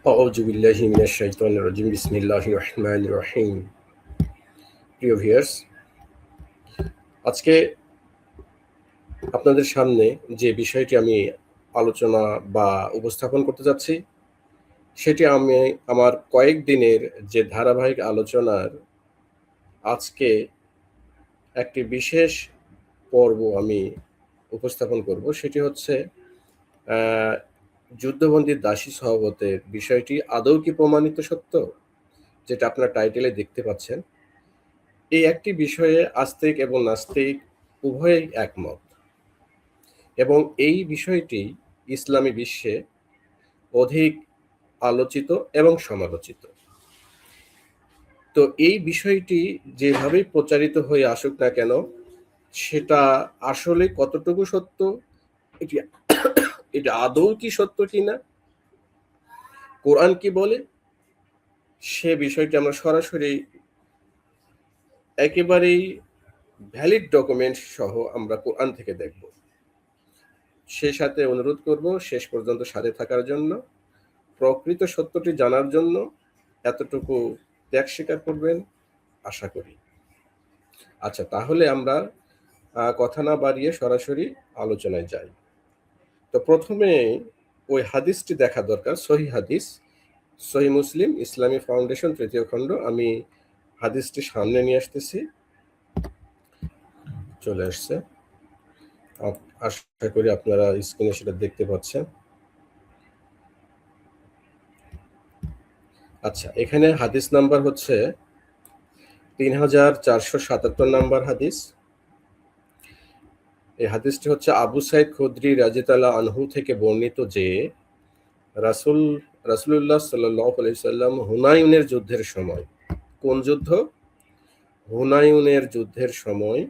আউযু বিল্লাহি মিনাশ শাইতানির রাজিম। বিসমিল্লাহির রহমানির রহিম। প্রিয় ভিউয়ার্স, আজকে আপনাদের সামনে যে বিষয়টি আমি আলোচনা বা উপস্থাপন করতে যাচ্ছি, সেটি আমি আমার কয়েকদিনের যে ধারাবাহিক আলোচনার আজকে একটি বিশেষ পর্ব আমি উপস্থাপন করব। সেটি হচ্ছে যুদ্ধবন্দী দাসী সহবতের বিষয়টি আদৌ কি প্রমাণিত সত্য, যেটা আপনার টাইটেলে দেখতে পাচ্ছেন। এই একটি বিষয়ে আস্তিক এবং নাস্তিক উভয়েই একমত, এবং এই বিষয়টি ইসলামী বিশ্বে অধিক আলোচিত এবং সমালোচিত। তো এই বিষয়টি যেভাবেই প্রচারিত হয়ে আসুক না কেন, সেটা আসলে কতটুকু সত্য, এটি এটা আদৌ কি সত্য কিনা, কোরআন কি বলে, সে বিষয়টি আমরা সরাসরি একেবারেই ভ্যালিড ডকুমেন্ট সহ আমরা কোরআন থেকে দেখব। সে সাথে অনুরোধ করব শেষ পর্যন্ত সাথে থাকার জন্য, প্রকৃত সত্যটি জানার জন্য এতটুকু ত্যাগ স্বীকার করবেন আশা করি। আচ্ছা, তাহলে আমরা কথা না বাড়িয়ে সরাসরি আলোচনায় যাই। তো প্রথমে ওই হাদিসটি দেখা দরকার, সহিহ হাদিস, সহিহ মুসলিম ইসলামী ফাউন্ডেশন 3য় খণ্ড। আমি হাদিসটি সামনে নিয়ে আসতেছি, চলে আসছে। আশা করি আপনারা স্ক্রিনে সেটা দেখতে পাচ্ছেন। আচ্ছা, এখানে হাদিস নাম্বার হচ্ছে 3477 নাম্বার হাদিস। এই হাদিসটি হচ্ছে আবু সাইদ খুদরি রাদিয়াল্লাহু আনহু থেকে বর্ণিত যে রাসূলুল্লাহ সাল্লাল্লাহু আলাইহি সাল্লাম হুনাইনের যুদ্ধের সময়, কোন যুদ্ধ? হুনাইনের যুদ্ধের সময়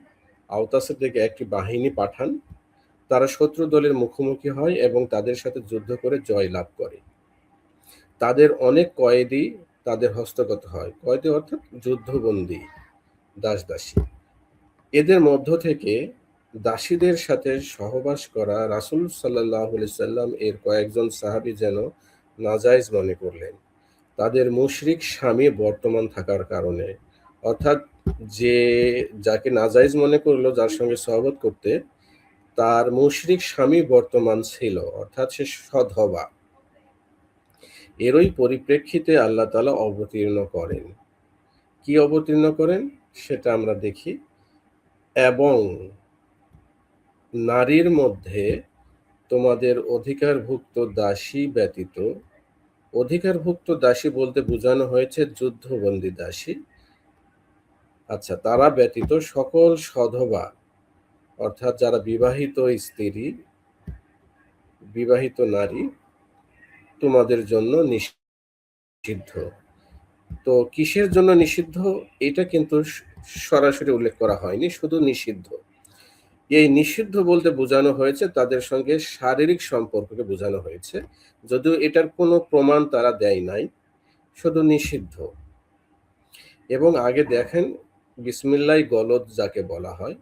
আওতাসের দিকে একটি বাহিনী পাঠান। তারা শত্রু দলের মুখোমুখি হয় এবং তাদের সাথে যুদ্ধ করে জয় লাভ করে। তাদের অনেক কয়েদি তাদের হস্তগত হয়। কয়েদি অর্থাৎ যুদ্ধবন্দী দাস-দাসী। এদের মধ্য থেকে দাসীদের সাথে সহবাস করা রাসূল সাল্লাল্লাহু আলাইহি সাল্লাম এর কয়েকজন সাহাবী যেন নাজায়েজ মনে করলেন, তাদের মুশরিক স্বামী বর্তমান থাকার কারণে। অর্থাৎ যে যাকে নাজায়েজ মনে করলো, যার সঙ্গে সহবত করতে, তার মুশরিক স্বামী বর্তমান ছিল, অর্থাৎ সে সধবা। এরই পরিপ্রেক্ষিতে আল্লাহ তাআলা অবতীর্ণ করেন। কি অবতীর্ণ করেন সেটা আমরা দেখি। এবং নারীর মধ্যে তোমাদের অধিকারভুক্ত দাসী ব্যতীত, অধিকারভুক্ত দাসী বলতে বোঝানো হয়েছে যুদ্ধবন্দী দাসী, আচ্ছা, তারা ব্যতীত সকল সধবা, অর্থাৎ যারা বিবাহিত স্ত্রী, বিবাহিত নারী তোমাদের জন্য নিষিদ্ধ। তো কিসের জন্য নিষিদ্ধ এটা কিন্তু সরাসরি উল্লেখ করা হয়নি, শুধু নিষিদ্ধ। এই নিষিদ্ধ বলতে বোঝানো হয়েছে তাদের সঙ্গে শারীরিক সম্পর্ককে বোঝানো হয়েছে, যদিও এটার কোনো প্রমাণ তারা দেয় নাই, শুধু নিষিদ্ধ। এবং আগে দেখেন, বিসমিল্লাহ গলদ যাকে বলা হয়,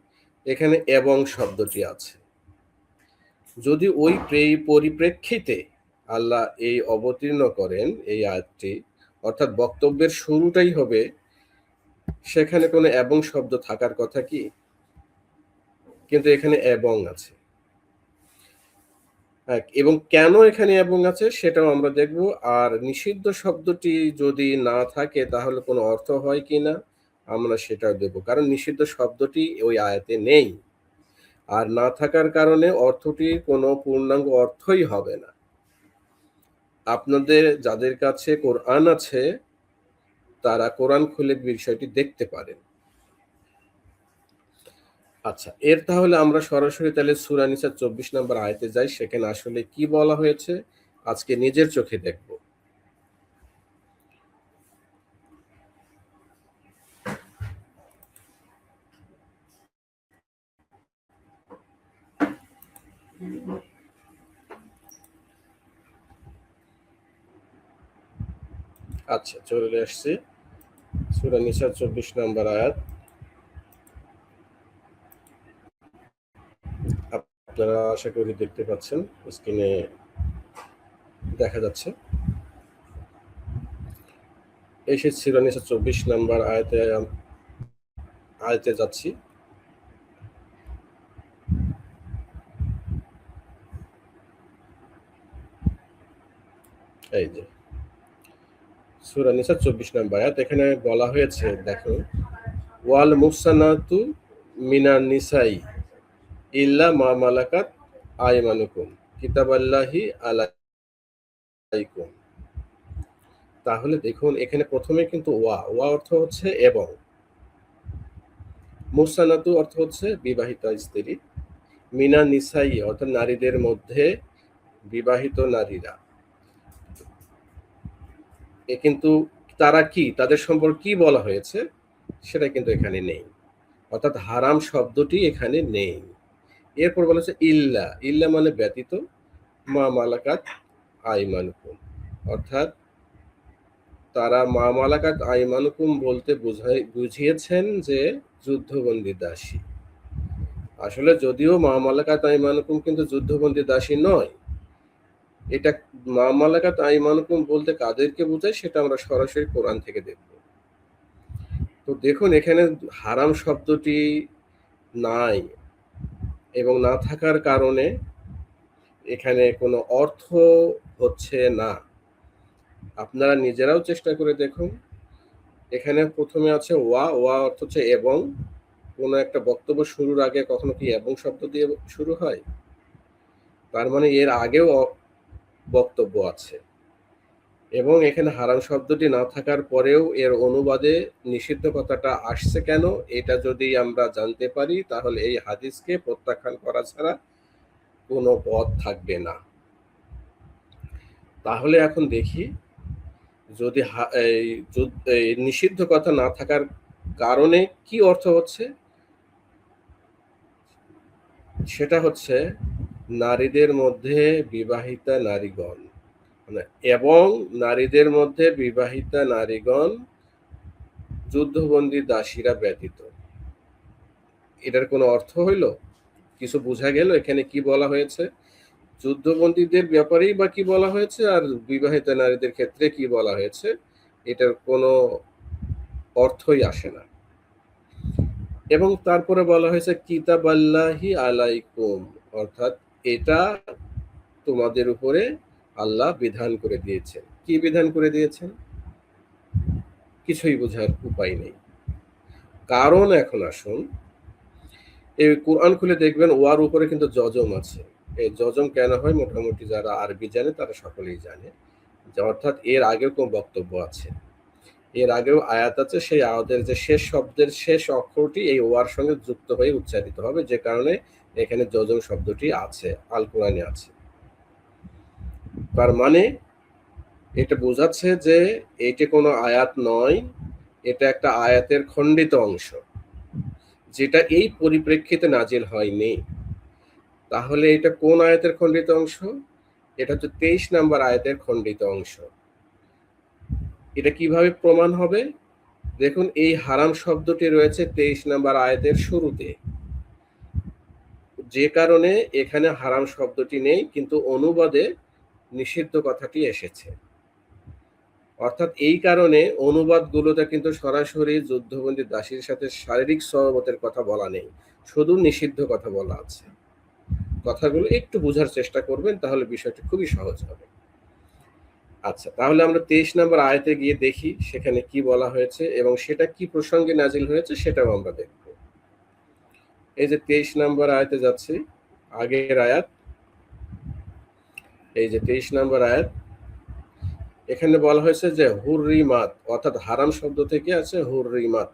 এখানে এবং শব্দটি আছে। যদি ওই পরিপ্রেক্ষিতে আল্লাহ এই অবতীর্ণ করেন এই আয়াতটি, অর্থাৎ বক্তব্যের শুরুটাই হবে, সেখানে কোনো এবং শব্দ থাকার কথা কি? কিন্তু এখানে এবং আছে। এবং কেন এখানে এবং আছে সেটাও আমরা দেখব। আর নিষিদ্ধ শব্দটি যদি না থাকে তাহলে কোনো অর্থ হয় কিনা আমরা সেটাও দেব, কারণ নিষিদ্ধ শব্দটি ওই আয়াতে নেই। আর না থাকার কারণে অর্থটির কোনো পূর্ণাঙ্গ অর্থই হবে না। আপনাদের যাদের কাছে কোরআন আছে তারা কোরআন খুলে বিষয়টি দেখতে পারেন। আচ্ছা, এর তাহলে আমরা সরাসরি তাহলে সূরা নিসা 24 নম্বর আয়াতে যাই, সেখানে আসলে কি বলা হয়েছে আজকে নিজের চোখে দেখব। আচ্ছা, চলে আসছে সূরা নিসা 24 নম্বর আয়াত। আপনারা আশা করি দেখতে পাচ্ছেন, স্ক্রিনে দেখা যাচ্ছে। এসে ছিল 24 নম্বর আয়াতে যাচ্ছি। এই যে সূরা নিসা 24 নম্বর আয়াত, এখানে বলা হয়েছে, দেখো, ওয়াল মুহসানাতু মিনান নিসাই ইল্লা মা মালাকাত আইমানুকুম কিতাবাল্লাহি আলাইকুম। তাহলে দেখুন এখানে প্রথমে কিন্তু ওয়া অর্থ হচ্ছে এবং, মুহসানাতু অর্থ হচ্ছে বিবাহিতা স্ত্রী, মিনা নিসাই অর্থাৎ নারীদের মধ্যে বিবাহিত নারীরা। কিন্তু তারা কি, তাদের সম্পর্কে কি বলা হয়েছে সেটা কিন্তু এখানে নেই, অর্থাৎ হারাম শব্দটি এখানে নেই। এরপর বলা হচ্ছে ইল্লা, ইল্লা মানে ব্যতীত, মা মালাকাত আইমানুকুম, অর্থাৎ তারা মা মালাকাত আইমানুকুম বলতে বুঝিয়েছেন যে যুদ্ধবন্দী দাসী। আসলে যদিও মা মালাকাত আইমানুকুম কিন্তু যুদ্ধবন্দী দাসী নয়, এটা মা মালাকাত আইমানুকুম বলতে কাদেরকে বোঝায় সেটা আমরা সরাসরি কোরআন থেকে দেখব। তো দেখুন এখানে হারাম শব্দটি নাই, এবং না থাকার কারণে এখানে কোনো অর্থ হচ্ছে না। আপনারা নিজেরাও চেষ্টা করে দেখুন। এখানে প্রথমে আছে ওয়া অর্থ হচ্ছে এবং। কোনো একটা বক্তব্য শুরুর আগে কখনো কি এবং শব্দ দিয়ে শুরু হয়? তার মানে এর আগেও বক্তব্য আছে। এবং এখানে হারাম শব্দটি না থাকার পরেও এর অনুবাদে নিষিদ্ধ কথাটা আসছে কেন, এটা যদি আমরা জানতে পারি তাহলে এই হাদিসকে প্রত্যাখ্যান করা ছাড়া কোনো পথ থাকবে না। তাহলে এখন দেখি, যদি এই নিষিদ্ধ কথা না থাকার কারণে কি অর্থ হচ্ছে, সেটা হচ্ছে নারীদের মধ্যে বিবাহিতা নারীগণ, মানে এবং নারীদের মধ্যে বিবাহিতা নারীগণ যুদ্ধবন্দী দাসীরা ব্যতীত। এটার কোনো অর্থ হইল? কিছু বোঝা গেল এখানে কি বলা হয়েছে? যুদ্ধবন্দীদের ব্যাপারেই বা কি বলা হয়েছে আর বিবাহিতা নারীদের ক্ষেত্রে কি বলা হয়েছে, এটার কোনো অর্থই আসে না। এবং তারপরে বলা হয়েছে কিতাবাল্লাহি আলাইকুম, অর্থাৎ এটা তোমাদের উপরে আল্লাহ বিধান করে দিয়েছেন। কি বিধান করে দিয়েছেন? কিছুই বোঝার উপায় নেই। কারণ এখন আসুন, এই কোরআন খুলে দেখবেন ওয়ার উপরে কিন্তু জজম আছে। এই জজম কেন হয় মোটামুটি যারা আরবি জানে তারা সকলেই জানে, যে অর্থাৎ এর আগেও কোনো বক্তব্য আছে, এর আগেও আয়াত আছে, সেই আয়াতের যে শেষ শব্দের শেষ অক্ষরটি এই ওয়ার সঙ্গে যুক্ত হয়ে উচ্চারিত হবে, যে কারণে এখানে জজম শব্দটি আছে, আল কোরআনে আছে। তার মানে এটা বোঝাচ্ছে যে এটি কোনো আয়াত নয়, এটা একটা আয়াতের খণ্ডিত অংশ, যেটা এই পরিপ্রেক্ষিতে নাজিল হয়নি। তাহলে এটা কোন আয়াতের খণ্ডিত অংশ? এটা হচ্ছে 23 নম্বর আয়াতের খণ্ডিত অংশ। এটা কিভাবে প্রমাণ হবে? দেখুন এই হারাম শব্দটি রয়েছে 23 নম্বর আয়াতের শুরুতে, যে কারণে এখানে হারাম শব্দটি নেই, কিন্তু অনুবাদে নিষিদ্ধ কথাটি এসেছে। অর্থাৎ এই কারণে অনুবাদগুলোতে কিন্তু সরাসরি যুদ্ধবন্দী দাসীর সাথে শারীরিক সহবতের কথা বলা নেই, শুধু নিষিদ্ধ কথা বলা আছে। কথাগুলো একটু বোঝার চেষ্টা করবেন, তাহলে বিষয়টি খুবই সহজ হবে। আচ্ছা, তাহলে আমরা 23 নম্বর আয়াতে গিয়ে দেখি সেখানে কি বলা হয়েছে এবং সেটা কি প্রসঙ্গে নাজিল হয়েছে সেটাও আমরা দেখব। এই যে 23 নম্বর আয়াতে যাচ্ছি, আগের আয়াত, এই যে 23 নম্বর আয়াত, এখানে বলা হয়েছে যে হুররিমাত, অর্থাৎ হারাম শব্দ থেকে আছে হুররিমাত,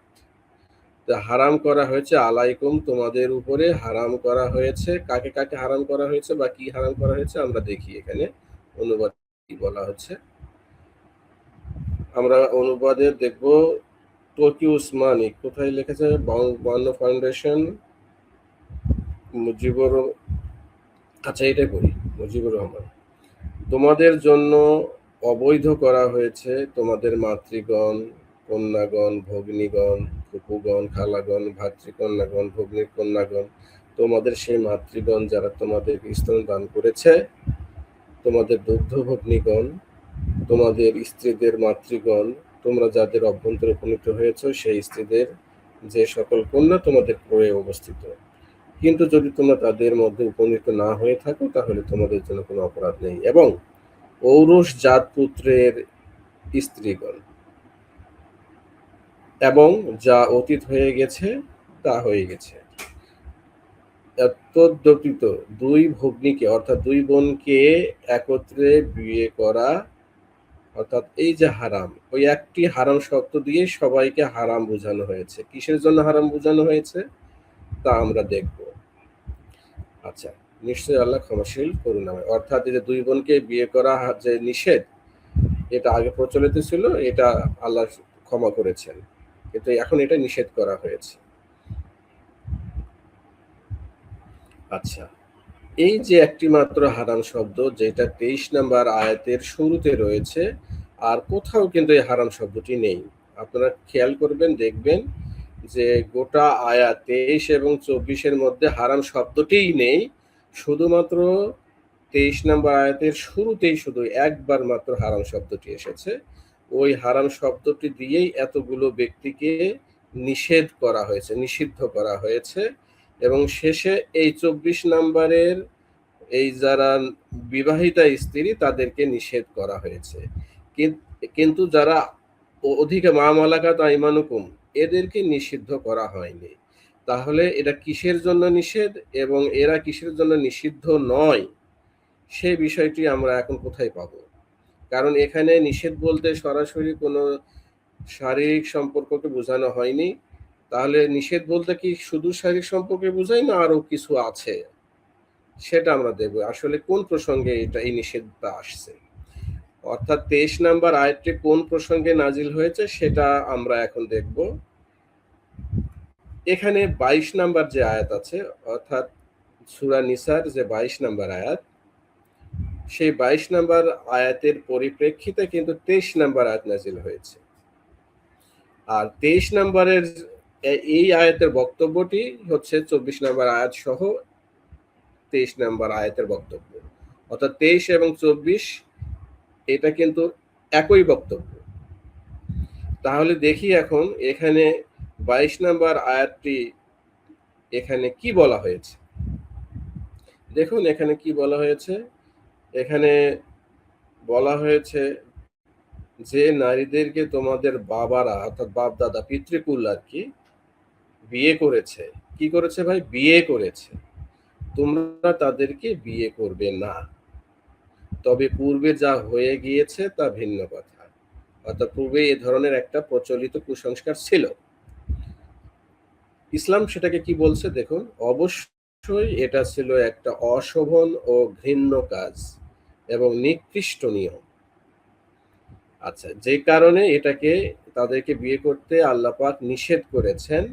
হারাম করা হয়েছে আলাইকুম, তোমাদের উপরে হারাম করা হয়েছে। কাকে কাকে হারাম করা হয়েছে বা কি হারাম করা হয়েছে আমরা দেখি এখানে অনুবাদ কি বলা হচ্ছে। আমরা অনুবাদে দেখব তকি উসমানী কোথায় লিখেছে, বাংলা ফাউন্ডেশন, মুজিবুর, আচ্ছা এটাই পড়ি, মুজিবুর রহমান। তোমাদের জন্য অবৈধ করা হয়েছে তোমাদের মাতৃগণ, কন্যাগণ, ভগ্নীগণ, ফুপুগণ, খালাগণ, ভাতৃকন্যাগণ, ভগ্নীর কন্যাগণ, তোমাদের সেই মাতৃগণ যারা তোমাদের স্তন দান করেছে, তোমাদের দুগ্ধ ভগ্নীগণ, তোমাদের স্ত্রীদের মাতৃগণ, তোমরা যাদের অভ্যন্তরে উপনীত হয়েছ সেই স্ত্রীদের যে সকল কন্যা তোমাদের ক্রয়ে অবস্থিত, কিন্তু যদি তোমরা তাদের মধ্যে উপনীত না হয়ে থাকো তাহলে তোমাদের জন্য কোনো অপরাধ নেই। এবং ঔরস জাত পুত্রের স্ত্রীগণ, এবং যা অতীত হয়ে গেছে তা হয়ে গেছে, তদ্ব্যতীত দুই ভগ্নীকে অর্থাৎ দুই বোনকে একত্রে বিয়ে করা, অর্থাৎ এই যে হারাম, ওই একটি হারাম শব্দ দিয়ে সবাইকে হারাম বোঝানো হয়েছে। কিসের জন্য হারাম বোঝানো হয়েছে তা আমরা দেখব। আচ্ছা, নিশ্চয়ই আল্লাহ ক্ষমাশীল করুণাময়। অর্থাৎ এই যে দুই বোনকে বিয়ে করা যে নিষেধ, এটা আগে প্রচলিত ছিল, এটা আল্লাহ ক্ষমা করেছেন, কিন্তু এখন এটা নিষেধ করা হয়েছে। আচ্ছা, এই যে একটি মাত্র হারাম শব্দ যেটা 23 নম্বর আয়াতের শুরুতে রয়েছে, আর কোথাও কিন্তু এই হারাম শব্দটি নেই। আপনারা খেয়াল করবেন, দেখবেন যে গোটা আয়াত 23 এবং 24-এর মধ্যে হারাম শব্দটিই নেই। শুধুমাত্র 23 নম্বর আয়াতের শুরুতেই শুধু একবার মাত্র হারাম শব্দটি এসেছে। ওই হারাম শব্দটি দিয়েই এতগুলো ব্যক্তিকে নিষেধ করা হয়েছে, নিষিদ্ধ করা হয়েছে। এবং শেষে এই 24 নম্বরের এই যারা বিবাহিতা স্ত্রী তাদেরকে নিষেধ করা হয়েছে, কিন্তু যারা অধিক মা মালাকাত আইমানুকুম এদেরকে নিষিদ্ধ করা হয়নি। তাহলে এটা কিসের জন্য নিষেধ এবং এরা কিসের জন্য নিষিদ্ধ নয়, সেই বিষয়টি আমরা এখন কোথায় পাবো? কারণ এখানে নিষেধ বলতে সরাসরি কোনো শারীরিক সম্পর্ককে বোঝানো হয়নি। তাহলে নিষেধ বলতে কি শুধু শারীরিক সম্পর্কে বোঝায় না আরো কিছু আছে? সেটা আমরা দেখব আসলে কোন প্রসঙ্গে এটা এই নিষেধটা আসছে। অর্থাৎ 23 নাম্বার আয়াতটি কোন প্রসঙ্গে নাজিল হয়েছে সেটা আমরা এখন দেখব। এখানে 22 নাম্বার যে আয়াত আছে, অর্থাৎ সূরা নিসার যে 22 নাম্বার আয়াত, সেই 22 নাম্বার আয়াতের পরিপ্রেক্ষিতে কিন্তু 23 নাম্বার আয়াত নাজিল হয়েছে। আর 23 নাম্বারের এই আয়াতের বক্তব্যটি হচ্ছে 24 নাম্বার আয়াত সহ 23 নাম্বার আয়াতের বক্তব্য। অর্থাৎ 23 এবং 24 এটা কিন্তু একই বক্তব্য। তাহলে দেখি এখন এখানে 22 নাম্বার আয়াতটি এখানে কি বলা হয়েছে। দেখুন এখানে কি বলা হয়েছে। এখানে বলা হয়েছে যে নারীদেরকে তোমাদের বাবারা অর্থাৎ বাপ দাদা পিতৃকুল আর কি বিয়ে করেছে। কি করেছে ভাই? বিয়ে করেছে। তোমরা তাদেরকে বিয়ে করবে না, তবে পূর্বে যা হয়ে গিয়েছে তা ভিন্ন কথা। অর্থাৎ পূর্বে এ ধরনের একটা প্রচলিত কুসংস্কার ছিল। ইসলাম সেটাকে কি বলছে দেখুন। অবশ্যই এটা ছিল একটা অশোভন ও ঘৃণ্য কাজ এবং নিকৃষ্ট নিয়ম। আচ্ছা, যে কারণে এটাকে তাদেরকে বিয়ে করতে আল্লাহ পাক নিষেধ করেছেন।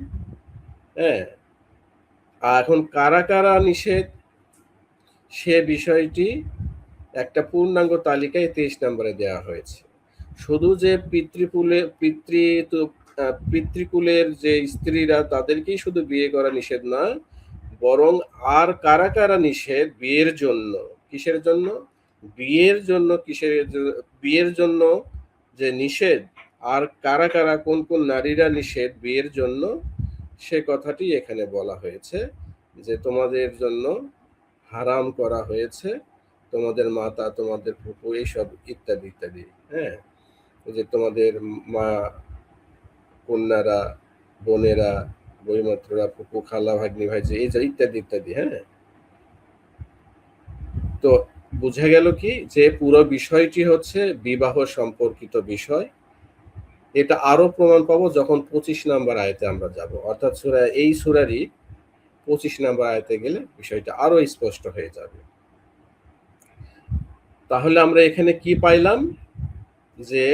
হ্যাঁ, এখন কারা কারা নিষেধ সে বিষয়টি একটা পূর্ণাঙ্গ তালিকায় 23 নম্বরে দেওয়া হয়েছে। শুধু যে পিতৃকুলের যে স্ত্রীরা তাদেরকেই শুধু বিয়ে করা নিষেধ না, বরং আর কারা কারা নিষেধ বিয়ের জন্য। কিসের জন্য? বিয়ের জন্য। বিয়ের জন্য যে নিষেধ, আর কারা কারা কোন কোন নারীরা নিষেধ বিয়ের জন্য, সে কথাটি এখানে বলা হয়েছে যে তোমাদের জন্য হারাম করা হয়েছে তোমাদের মাতা, তোমাদের ফুফু, এইসব ইত্যাদি ইত্যাদি। হ্যাঁ, যে তোমাদের মা, কন্যারা, বোনেরা, বইমাত্ররা, ফুফু, খালা, ভাগ্নি, ভাইজি, এই যে ইত্যাদি ইত্যাদি। হ্যাঁ, তো বুঝা গেল কি যে পুরো বিষয়টি হচ্ছে বিবাহ সম্পর্কিত বিষয়। এটা আরো প্রমাণ পাবো যখন 25 নাম্বার আয়াতে আমরা যাব। অর্থাৎ এই সূরারই 25 নাম্বার আয়াতে গেলে বিষয়টা আরো স্পষ্ট হয়ে যাবে। তাহলে আমরা এখানে কি পাইলাম যে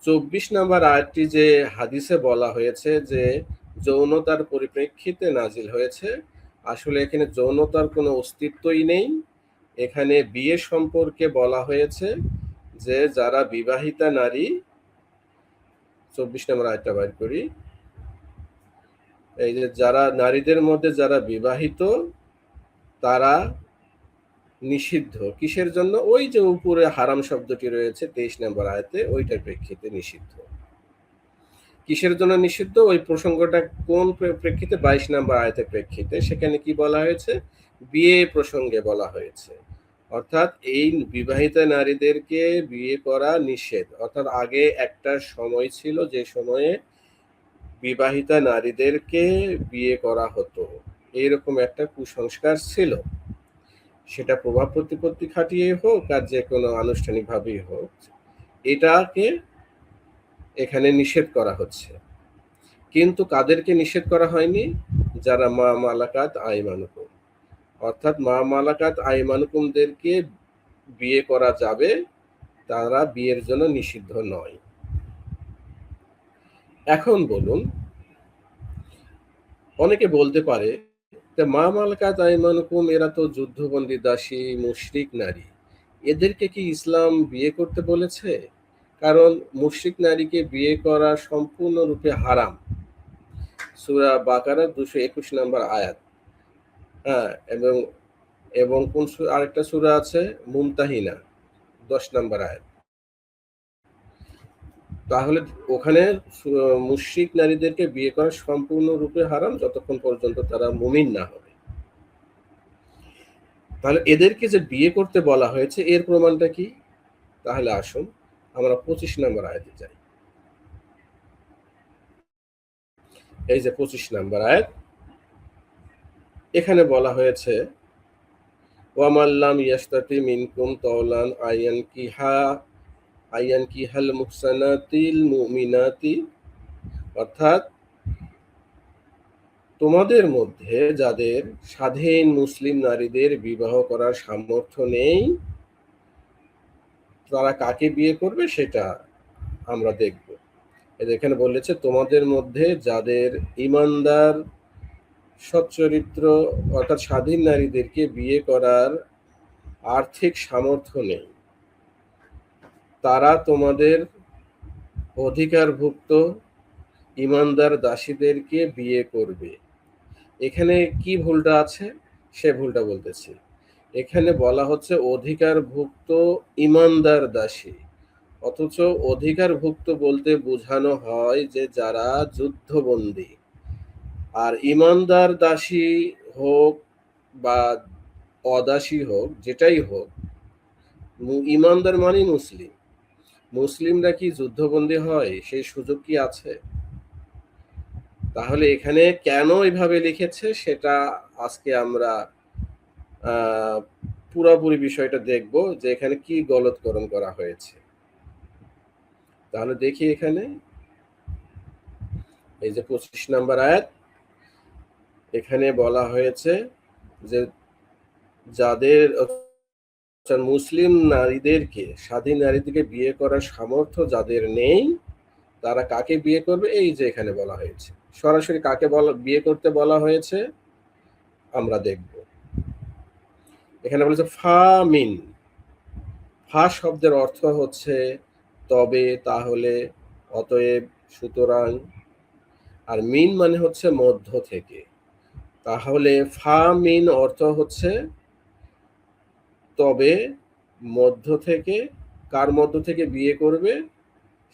24 নাম্বার আয়াতটি যে হাদিসে বলা হয়েছে যে যৌনতার পরিপ্রেক্ষিতে নাজিল হয়েছে, আসলে এখানে যৌনতার কোনো অস্তিত্বই নেই। এখানে বিয়ে সম্পর্কে বলা হয়েছে যে যারা বিবাহিতা নারী, 24 নম্বর আয়াতটা বাইর করি, এই যে যারা নারীদের মধ্যে যারা বিবাহিত তারা নিষিদ্ধ। কিসের জন্য? ওই যে উপরে হারাম শব্দটি রয়েছে 23 নম্বর আয়াতে, ওইটার প্রেক্ষিতে নিষিদ্ধ। কিসের জন্য নিষিদ্ধ? ওই প্রসঙ্গটা কোন প্রেক্ষিতে? 22 নম্বর আয়াতের প্রেক্ষিতে। সেখানে কি বলা হয়েছে? বিয়ে প্রসঙ্গে বলা হয়েছে। অর্থাৎ এই বিবাহিতা নারীদেরকে বিয়ে করা নিষেধ। অর্থাৎ আগে একটা সময় ছিল যে সময়ে বিবাহিতা নারীদেরকে বিয়ে করা হতো, এইরকম একটা কুসংস্কার ছিল। সেটা প্রভাব প্রতিপত্তি খাটিয়ে হোক আর যে কোনো আনুষ্ঠানিকভাবেই হোক, এটাকে এখানে নিষেধ করা হচ্ছে। কিন্তু কাদেরকে নিষেধ করা হয়নি? যারা মা মালাকাত আইমানুকুম, অর্থাৎ মা মালাকাত আইমানুকুমদেরকে বিয়ে করা যাবে, তারা বিয়ের জন্য নিষিদ্ধ নয়। এখন বলুন, অনেকে বলতে পারে মা মালাকাত আইমানুকুম এরা তো যুদ্ধবন্দী দাসী মুশরিক নারী, এদেরকে কি ইসলাম বিয়ে করতে বলেছে? কারণ মুশরিক নারীকে বিয়ে করা সম্পূর্ণরূপে হারাম। সূরা বাকারা 221 নম্বর আয়াত। হ্যাঁ, এবং এবং কোন আরেকটা সূরা আছে মুমতাহিনা 10 নম্বর আয়াত। তাহলে ওখানে মুশরিক নারীদেরকে বিয়ে করা সম্পূর্ণরূপে হারাম যতক্ষণ পর্যন্ত তারা মুমিন না হবে। তাহলে এদেরকে যে বিয়ে করতে বলা হয়েছে এর প্রমাণটা কি? তাহলে আসুন আমরা 25 নম্বর আয়াতে যাই। এই যে 25 নম্বর আয়াত, এখানে বলা হয়েছে ওয়ামাল্লাম ইয়াস্তাতি মিনকুম তওলান আয়ান কিহাল মুহসানাতিল মুমিনাতি, অর্থাৎ তোমাদের মধ্যে যাদের স্বাধীন মুসলিম নারীদের বিবাহ করার সামর্থ্য নেই, তারা কাকে বিয়ে করবে সেটা আমরা দেখব। এখানে বলেছে তোমাদের মধ্যে যাদের ঈমানদার সচ্চরিত্র অর্থাৎ স্বাধীন নারীদেরকে বিয়ে করার আর্থিক সামর্থ্য নেই, তারা তোমাদের অধিকারভুক্ত ঈমানদার দাসীদেরকে বিয়ে করবে। এখানে কি ভুলটা আছে সে ভুলটা বলতেছি। এখানে বলা হচ্ছে অধিকারভুক্ত ঈমানদার দাসী, অথচ অধিকারভুক্ত বলতে বোঝানো হয় যে যারা যুদ্ধবন্দী। আর ঈমানদার দাসী হোক বা অদাসী হোক, যেটাই হোক, ঈমানদার মানে মুসলিম। মুসলিমরা কি যুদ্ধবন্দী হয়? সেই সুযোগ কি আছে? তাহলে এখানে কেন এইভাবে লিখেছে সেটা আজকে আমরা পুরোপুরি বিষয়টা দেখব যে এখানে কি গলতকরণ করা হয়েছে। তাহলে দেখি এখানে এই যে 25 নম্বর আয়াত, এখানে বলা হয়েছে যে যাদের মুসলিম নারীদেরকে স্বাধীন নারীদেরকে বিয়ে করার সামর্থ্য যাদের নেই, তারা কাকে বিয়ে করবে? এই যে এখানে বলা হয়েছে সরাসরি কাকে বিয়ে করতে বলা হয়েছে আমরা দেখব। এখানে বলেছে ফা মিন। ফা শব্দের অর্থ হচ্ছে তবে, তাহলে, অতএব, সুতরাং। আর মিন মানে হচ্ছে মধ্য থেকে। তাহলে ফা মিন অর্থ হচ্ছে তবে, মধ্য থেকে। কার মধ্য থেকে বিয়ে করবে?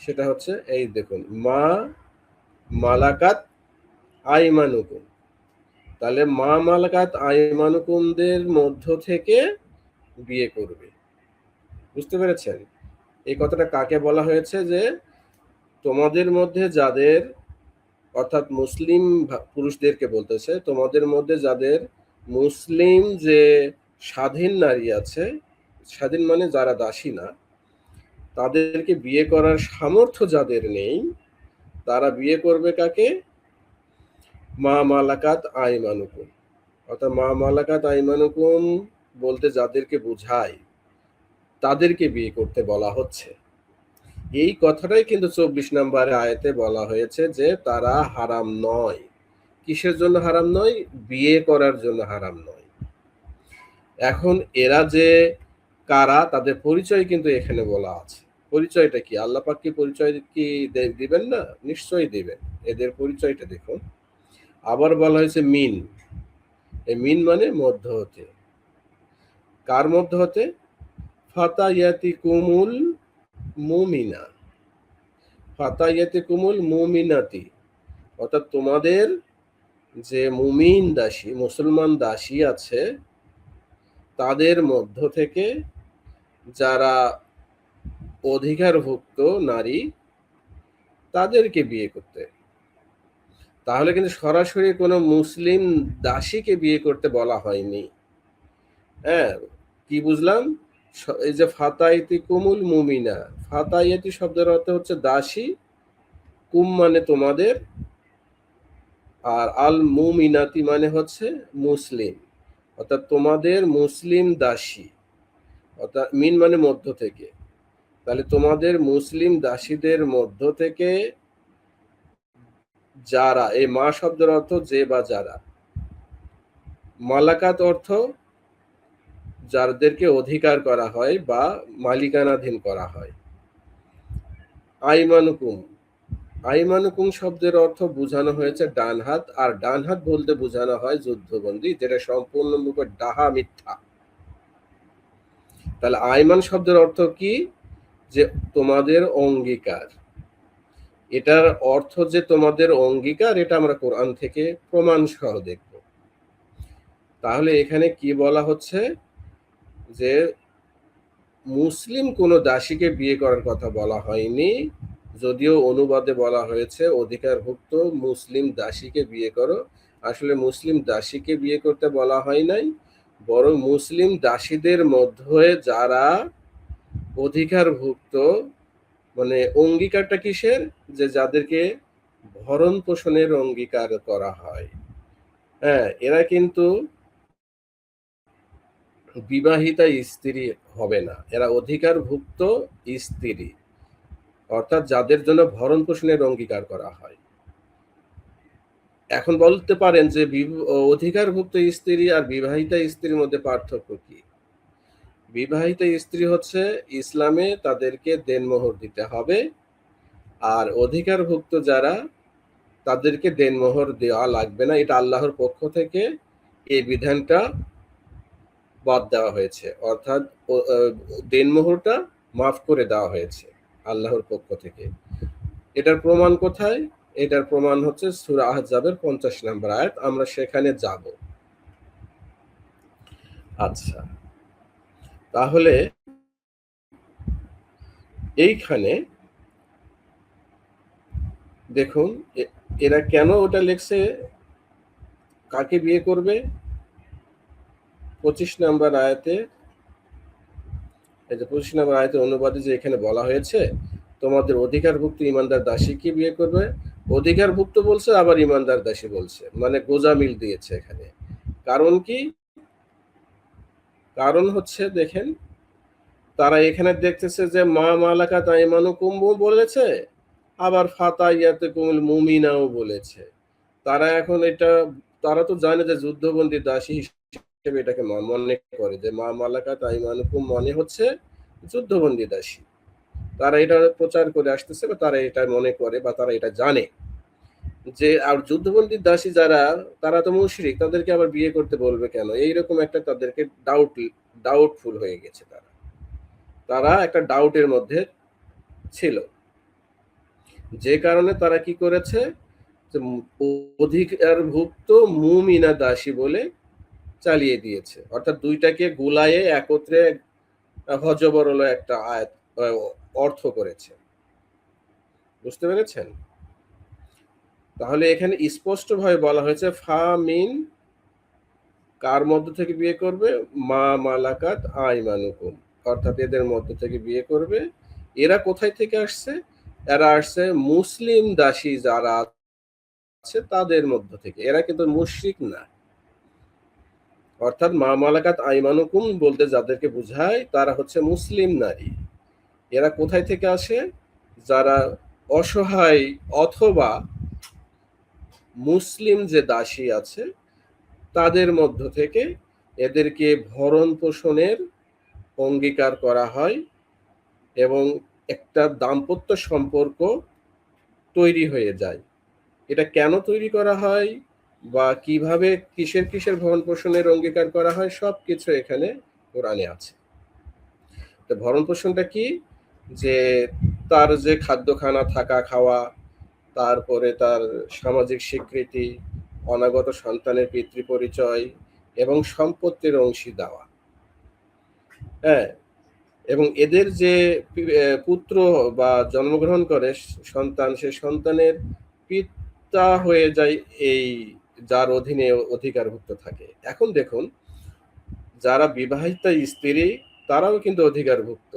সেটা হচ্ছে এই দেখুন, মা মালাকাত আইমানুকুম। তাহলে মা মালাকাত আইমানুকুমদের মধ্য থেকে বিয়ে করবে। বুঝতে পেরেছেন? এই কথাটা কাকে বলা হয়েছে? যে তোমাদের মধ্যে যাদের, অর্থাৎ মুসলিম পুরুষদেরকে বলতেছে, তোমাদের মধ্যে যাদের মুসলিম যে স্বাধীন নারী আছে, স্বাধীন মানে যারা দাসী না, তাদেরকে বিয়ে করার সামর্থ্য যাদের নেই, তারা বিয়ে করবে কাকে? মা মালাকাত আইমানুকুম। অর্থাৎ মা মালাকাত আইমানুকুম বলতে যাদেরকে বোঝায় তাদেরকে বিয়ে করতে বলা হচ্ছে। এই কথাটাই কিন্তু 24 নম্বর আয়াতে বলা হয়েছে যে তারা হারাম নয়। কিসের জন্য হারাম নয়? বিয়ে করার জন্য হারাম নয়। এখন এরা যে কারা, তাদের পরিচয় কিন্তু এখানে বলা আছে। পরিচয়টা কি? আল্লাহ পাক কি পরিচয় কি দিবেন না? নিশ্চয়ই দিবেন। এদের পরিচয়টা দেখুন। আবার বলা হয়েছে মিন। এই মিন মানে মধ্য হতে। কার মধ্য হতে? ফাতায়াতি কুমুল মুমিনা। ফাতাইয়াতিকুমুল মুমিনাতি, অর্থাৎ তোমাদের যে মুমিন দাসী, মুসলমান দাসী আছে, তাদের মধ্য থেকে যারা অধিকারভুক্ত নারী, তাদেরকে বিয়ে করতে। তাহলে কিন্তু সরাসরি কোনো মুসলিম দাসীকে বিয়ে করতে বলা হয়নি। হ্যাঁ, কি বুঝলাম? এই যে ফাতাইতি কুমুল মুমিনা, ফাতাইয়াতি শব্দের অর্থ হচ্ছে দাসী, কুম মানে তোমাদের, আর আল মুমিনাতি মানে হচ্ছে মুসলিম, অর্থাৎ তোমাদের মুসলিম দাসী, অর্থাৎ মিন মানে মধ্য থেকে। তাহলে তোমাদের মুসলিম দাসীদের মধ্য থেকে যারা, এই মা শব্দের অর্থ যে বা যারা, মালাকাত অর্থ যাদেরকে অধিকার করা হয় বা মালিকানাধীন করা হয়। আইমানুকুম, আইমানুকুম শব্দের অর্থ বোঝানো হয়েছে ডান হাত, আর ডান হাত বলতে বোঝানো হয় যুদ্ধবন্দী, যেটা সম্পূর্ণরূপে ডাহা, মিথ্যা। তাহলে আইমান শব্দের অর্থ কি? যে তোমাদের অঙ্গীকার। এটার অর্থ যে তোমাদের অঙ্গীকার, এটা আমরা কোরআন থেকে প্রমাণ সহ দেখব। তাহলে এখানে কি বলা হচ্ছে? যে মুসলিম কোনো দাসীকে বিয়ে করার কথা বলা হয়নি, যদিও অনুবাদে বলা হয়েছে অধিকারভুক্ত মুসলিম দাসীকে বিয়ে করো। আসলে মুসলিম দাসীকে বিয়ে করতে বলা হয় নাই, বরং মুসলিম দাসীদের মধ্যে যারা অধিকারভুক্ত, মানে অঙ্গীকারটা কিসের? যে যাদেরকে ভরণ পোষণের অঙ্গীকার করা হয়। হ্যাঁ, এরা কিন্তু বিবাহিতা স্ত্রী হবে না, এরা অধিকারভুক্ত স্ত্রী, অর্থাৎ যাদের জন্য ভরণ পোষণের অঙ্গীকার করা হয়। এখন বলতে পারেন যে অধিকারভুক্ত স্ত্রী আর বিবাহিতা স্ত্রীর মধ্যে পার্থক্য কি? বিবাহিতা স্ত্রী হচ্ছে ইসলামে তাদেরকে দেনমোহর দিতে হবে, আর অধিকারভুক্ত যারা, তাদেরকে দেনমোহর দেওয়া লাগবে না। এটা আল্লাহর পক্ষ থেকে এই বিধানটা বাদ দেওয়া হয়েছে, অর্থাৎ দেনমোহরটা মাফ করে দেওয়া হয়েছে আল্লাহর পক্ষ থেকে। এটার প্রমাণ কোথায়? এটার প্রমাণ হচ্ছে সূরা আহজাবের 50 নম্বর আয়াত, আমরা সেখানে যাব। আচ্ছা, তাহলে এইখানে দেখুন এরা কেন ওটা লিখছে, কাকে বিয়ে করবে? 25 নম্বর আয়াতে, এই যে 25 নম্বর আয়াতের অনুবাদে যে এখানে বলা হয়েছে তোমাদের অধিকারভুক্ত ইমানদার দাসীকে বিয়ে করবে, অধিকারভুক্ত বলছে আবার ইমানদার দাসী বলছে, মানে গোজামিল দিয়েছে এখানে। কারণ কি? কারণ হচ্ছে দেখেন, তারা এখানে দেখতেছে যে মা মালাকাত আইমানুকুম বলেছে, আবার ফাতাইয়াতুকুমুল মুমিনাও বলেছে। তারা এখন এটা, তারা তো জানে যে যুদ্ধবন্দী দাসী হিসেবে এটাকে মনে করে যে মা মালাকাত আইমানুকুম মনে হচ্ছে যুদ্ধবন্দী দাসী। তারা এটা প্রচার করে আসতেছে, বা তারা এটা মনে করে, বা তারা এটা জানে যে আর যুদ্ধবন্দী দাসী যারা, তারা তো মুশরিক, তাদেরকে আবার বিয়ে করতে বলবে কেন? এইরকম একটা তাদেরকে ডাউটফুল হয়ে গেছে। তারা একটা ডাউটের মধ্যে ছিল, যে কারণে তারা কি করেছে, যে অধিকারভুক্ত মুমিনা দাসী বলে চালিয়ে দিয়েছে, অর্থাৎ দুইটাকে গুলায়ে একত্রে হজবরল একটা আয়াত অর্থ করেছে। বুঝতে পেরেছেন? তাহলে এখানে স্পষ্টভাবে বলা হয়েছে ফা মিন, কার মধ্য থেকে বিয়ে করবে? মা মালাকাত আইমানুকুম, অর্থাৎ এদের মধ্য থেকে বিয়ে করবে। এরা কোথায় থেকে আসছে? এরা আসছে মুসলিম দাসী যারা আছে তাদের মধ্য থেকে, এরা কিন্তু মুশরিক না। অর্থাৎ মা মালাকাত আইমানুকুম বলতে যাদেরকে বোঝায় তারা হচ্ছে মুসলিম নারী। এরা কোথায় থেকে আসে? যারা অসহায় অথবা মুসলিম যে দাসী আছে তাদের মধ্য থেকে এদেরকে ভরণ পোষণের অঙ্গীকার করা হয়, এবং একটা দাম্পত্য সম্পর্ক তৈরি হয়ে যায়। এটা কেন তৈরি করা হয়, বা কিভাবে কিসের কিসের ভরণ পোষণের অঙ্গীকার করা হয়, সবকিছু এখানে কোরআনে আছে। তো ভরণ পোষণটা কি? যে তার যে খাদ্যখানা, থাকা খাওয়া, তারপরে তার সামাজিক স্বীকৃতি, অনাগত সন্তানের পিতৃ পরিচয় এবং সম্পত্তির অংশী দেওয়া। হ্যাঁ, এবং এদের যে পুত্র বা জন্মগ্রহণ করে সন্তান, সে সন্তানের পিতা হয়ে যায় এই যার অধীনে অধিকারভুক্ত থাকে। এখন দেখুন, যারা বিবাহিতা স্ত্রী তারাও কিন্তু অধিকারভুক্ত।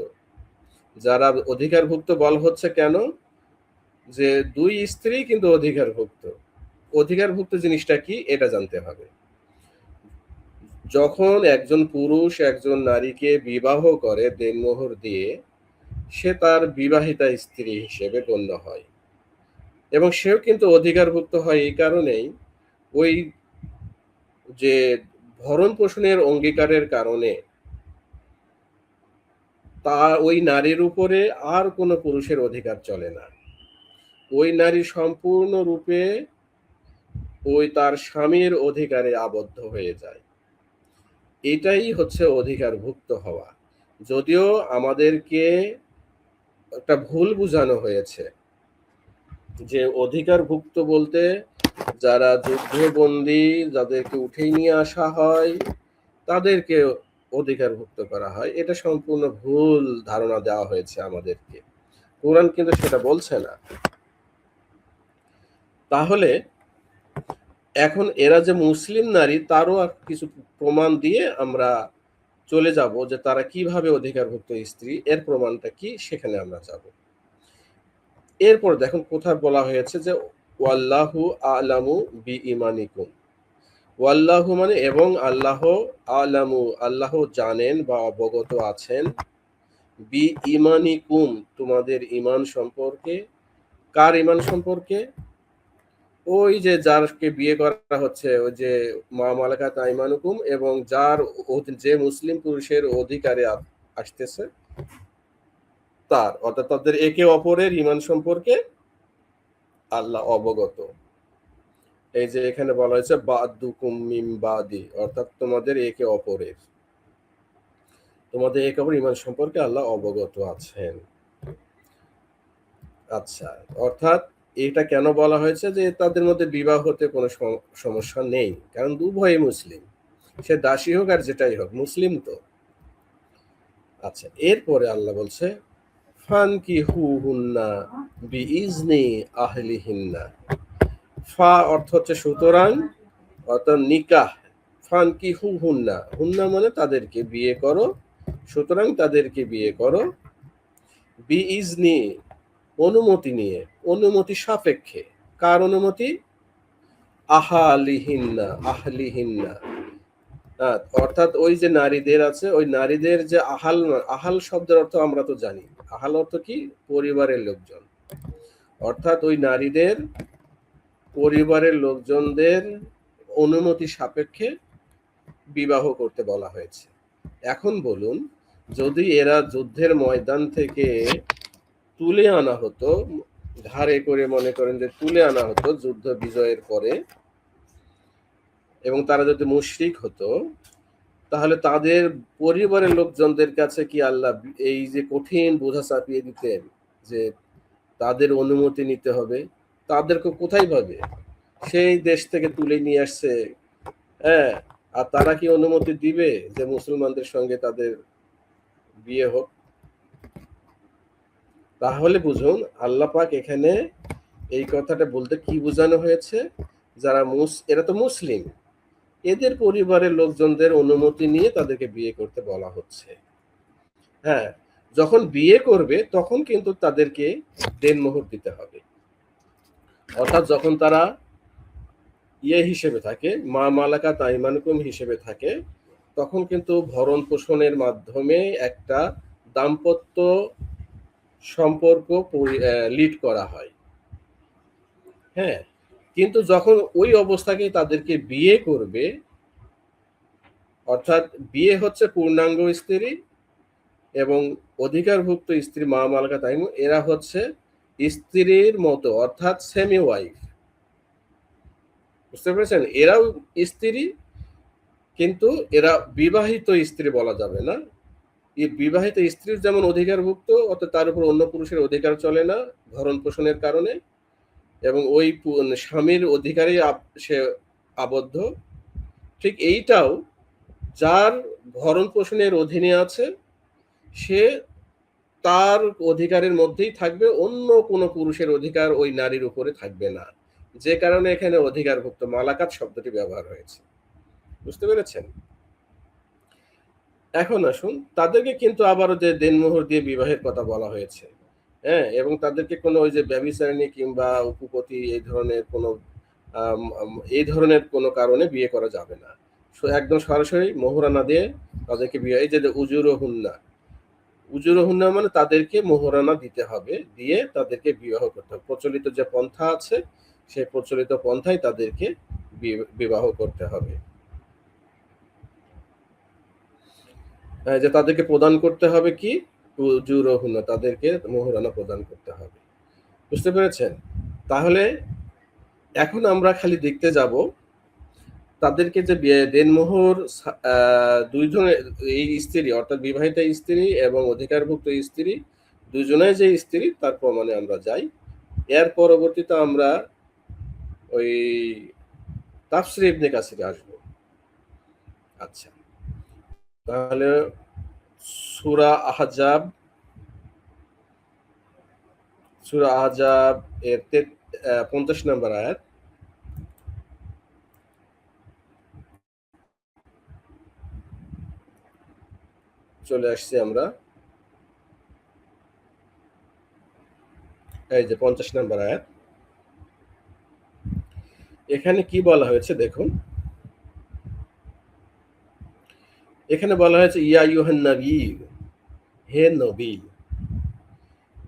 যারা অধিকারভুক্ত বল হচ্ছে কেন, যে দুই স্ত্রী কিন্তু অধিকারভুক্ত। অধিকারভুক্ত জিনিসটা কি এটা জানতে হবে। যখন একজন পুরুষ একজন নারীকে বিবাহ করে দেনমোহর দিয়ে, সে তার বিবাহিতা স্ত্রী হিসেবে গণ্য হয় এবং সেও কিন্তু অধিকারভুক্ত হয় এই কারণেই, ওই যে ভরণ পোষণের অঙ্গীকারের কারণে তা ওই নারীর উপরে আর কোনো পুরুষের অধিকার চলে না। ওই নারী সম্পূর্ণরূপে ওই তার স্বামীর অধিকারে আবদ্ধ হয়ে যায়। এটাই হচ্ছে অধিকারভুক্ত হওয়া। যদিও আমাদেরকে একটা ভুল বোঝানো হয়েছে যে অধিকারভুক্ত বলতে যারা যুদ্ধবন্দী, যাদেরকে উঠিয়ে নিয়ে আসা হয় তাদেরকে অধিকারভুক্ত করা হয়। এটা সম্পূর্ণ ভুল ধারণা দেওয়া হয়েছে আমাদেরকে। কোরআন কিন্তু সেটা বলছে না। তাহলে এখন এরা যে মুসলিম নারী, তারও কিছু প্রমাণ দিয়ে আমরা চলে যাব যে তারা কিভাবে অধিকারভুক্ত স্ত্রী, এর প্রমাণটা কি সেখানে আমরা যাব। এরপর দেখুন কোথায় বলা হয়েছে যে ওয়াল্লাহু আলামু বি ইমানিকুম। ওয়াল্লাহু মানে এবং আল্লাহ, আলামু আল্লাহ জানেন বা অবগত আছেন, বি ইমানিকুম তোমাদের ইমান সম্পর্কে। কার ইমান সম্পর্কে? ওই যে যারকে বিয়ে করা হচ্ছে, ওই যে মা মালাকাত আইমানুকুম, এবং যার যে মুসলিম পুরুষের অধিকারে আসতেছে তার, অর্থাৎ তাদের একে অপরের ইমান সম্পর্কে আল্লাহ অবগত। এই যে এখানে বলা হয়েছে বাদুকুম মিন বাদি, অর্থাৎ তোমাদের একে অপরের ইমান সম্পর্কে আল্লাহ অবগত আছেন। আচ্ছা, অর্থাৎ এটা কেন বলা হয়েছে যে তাদের মধ্যে বিবাহ হতে কোনো সমস্যা নেই, কারণ উভয়ই মুসলিম, সে দাসী হোক আর যেটাই হোক, মুসলিম তো। আচ্ছা, এরপরে আল্লাহ বলছে ফানকিহুহুন্না বিইজনি আহলিহিন্না। ফা অর্থ হচ্ছে সুতরাং, অর্থাৎ নিকাহ। ফানকিহুহুন্না, হুন্না মানে তাদেরকে বিয়ে করো, সুতরাং তাদেরকে বিয়ে করো, বিইজনি অনুমতি নিয়ে, অনুমতি সাপেক্ষে। কার অনুমতি? আহালিহিন্না, আহলিহিন্না। অর্থাৎ ওই যে নারীদের আছে, ওই নারীদের যে আহাল, আহাল শব্দের অর্থ আমরা তো জানি। আহাল অর্থ কি? পরিবারের লোকজন। অর্থাৎ ওই নারীদের পরিবারের লোকজনদের অনুমতি সাপেক্ষে বিবাহ করতে বলা হয়েছে। এখন বলুন, যদি এরা যুদ্ধের ময়দান থেকে তুলে আনা হতো, ঘাড়ে করে মনে করেন যে তুলে আনা হতো যুদ্ধ বিজয়ের পরে, এবং তারা যদি মুশরিক হতো, তাহলে তাদের পরিবারের লোকজনদের কাছে কি আল্লাহ এই যে কঠিন বোঝা চাপিয়ে দিতেন যে তাদের অনুমতি নিতে হবে? তাদেরকে কোথায় পাবে? সেই দেশ থেকে তুলে নিয়ে আসছে, হ্যাঁ, আর তারা কি অনুমতি দিবে যে মুসলমানদের সঙ্গে তাদের বিয়ে হোক? তাহলে বুঝুন আল্লাহ পাক এখানে এই কথাটা বলতে কি বোঝানো হয়েছে, যারা এরা তো মুসলিম, এদের পরিবারের লোকজনদের অনুমতি নিয়ে তাদেরকে বিয়ে করতে বলা হচ্ছে। হ্যাঁ, যখন বিয়ে করবে তখন কিন্তু তাদেরকে দেনমোহর দিতে হবে। অর্থাৎ যখন তারা হিসেবে থাকে, মা মালাকাত আইমানুকুম হিসেবে থাকে, তখন কিন্তু ভরণ পোষণের মাধ্যমে একটা দাম্পত্য সম্পর্ক লিড করা হয়। হ্যাঁ, কিন্তু যখন ওই অবস্থাকে তাদেরকে বিয়ে করবে, অর্থাৎ বিয়ে হচ্ছে পূর্ণাঙ্গ স্ত্রী এবং অধিকারভুক্ত স্ত্রী মা মালাকাত আইমানুকুম, এরা হচ্ছে স্ত্রীর মতো, অর্থাৎ সেমি ওয়াইফ। বুঝতে পেরেছেন? এরাও স্ত্রী, কিন্তু এরা বিবাহিত স্ত্রী বলা যাবে না, এই বিবাহিত স্ত্রীর যেমন অধিকারভুক্ত, অর্থাৎ তার উপর অন্য পুরুষের অধিকার চলে না ভরণ পোষণের কারণে, এবং ওই স্বামীর অধিকারে সে আবদ্ধ। ঠিক এইটাও যার ভরণ পোষণের অধীনে আছে সে তার অধিকারের মধ্যেই থাকবে, অন্য কোনো পুরুষের অধিকার ওই নারীর উপরে থাকবে না। যে কারণে এখানে অধিকারভুক্ত মালাকাত শব্দটি ব্যবহার হয়েছে। বুঝতে পেরেছেন? এখন আসুন, তাদেরকে কিন্তু আবারও যে দেনমোহর দিয়ে বিবাহের কথা বলা হয়েছে, হ্যাঁ, এবং তাদেরকে কোনো ওই যে ব্যভিচারিণী কিংবা উপপতি এই ধরনের কোনো কারণে বিয়ে করা যাবে না। একদম সরাসরি মোহরানা দিয়ে তাদেরকে বিয়ে, এই যে উজুরহুন্না মানে তাদেরকে মোহরানা দিতে হবে, দিয়ে তাদেরকে বিবাহ করতে হবে। প্রচলিত যে পন্থা আছে সেই প্রচলিত পন্থায় তাদেরকে বিবাহ করতে হবে। যে তাদেরকে প্রদান করতে হবে কি, উজুরহুন্না, তাদেরকে মোহরানা প্রদান করতে হবে। বুঝতে পেরেছেন? তাহলে এখন আমরা খালি দেখতে যাব তাদেরকে যে দেনমোহর দুইজনের, এই স্ত্রী অর্থাৎ বিবাহিতা স্ত্রী এবং অধিকারভুক্ত স্ত্রী দুজনের যে স্ত্রী তার প্রমাণে আমরা যাই। এর পরবর্তীতে আমরা ওই তাফসীর ইবনে কাসিরে আসবো। আচ্ছা, তাহলে সূরা আহজাব এর 50 নম্বর আয়াত। চলে আসছি আমরা, এই যে 50 নম্বর আয়াত। এখানে কি বলা হয়েছে দেখুন, এখানে বলা হয়েছে ইয়া আইয়ুহান নবী, হে নবী,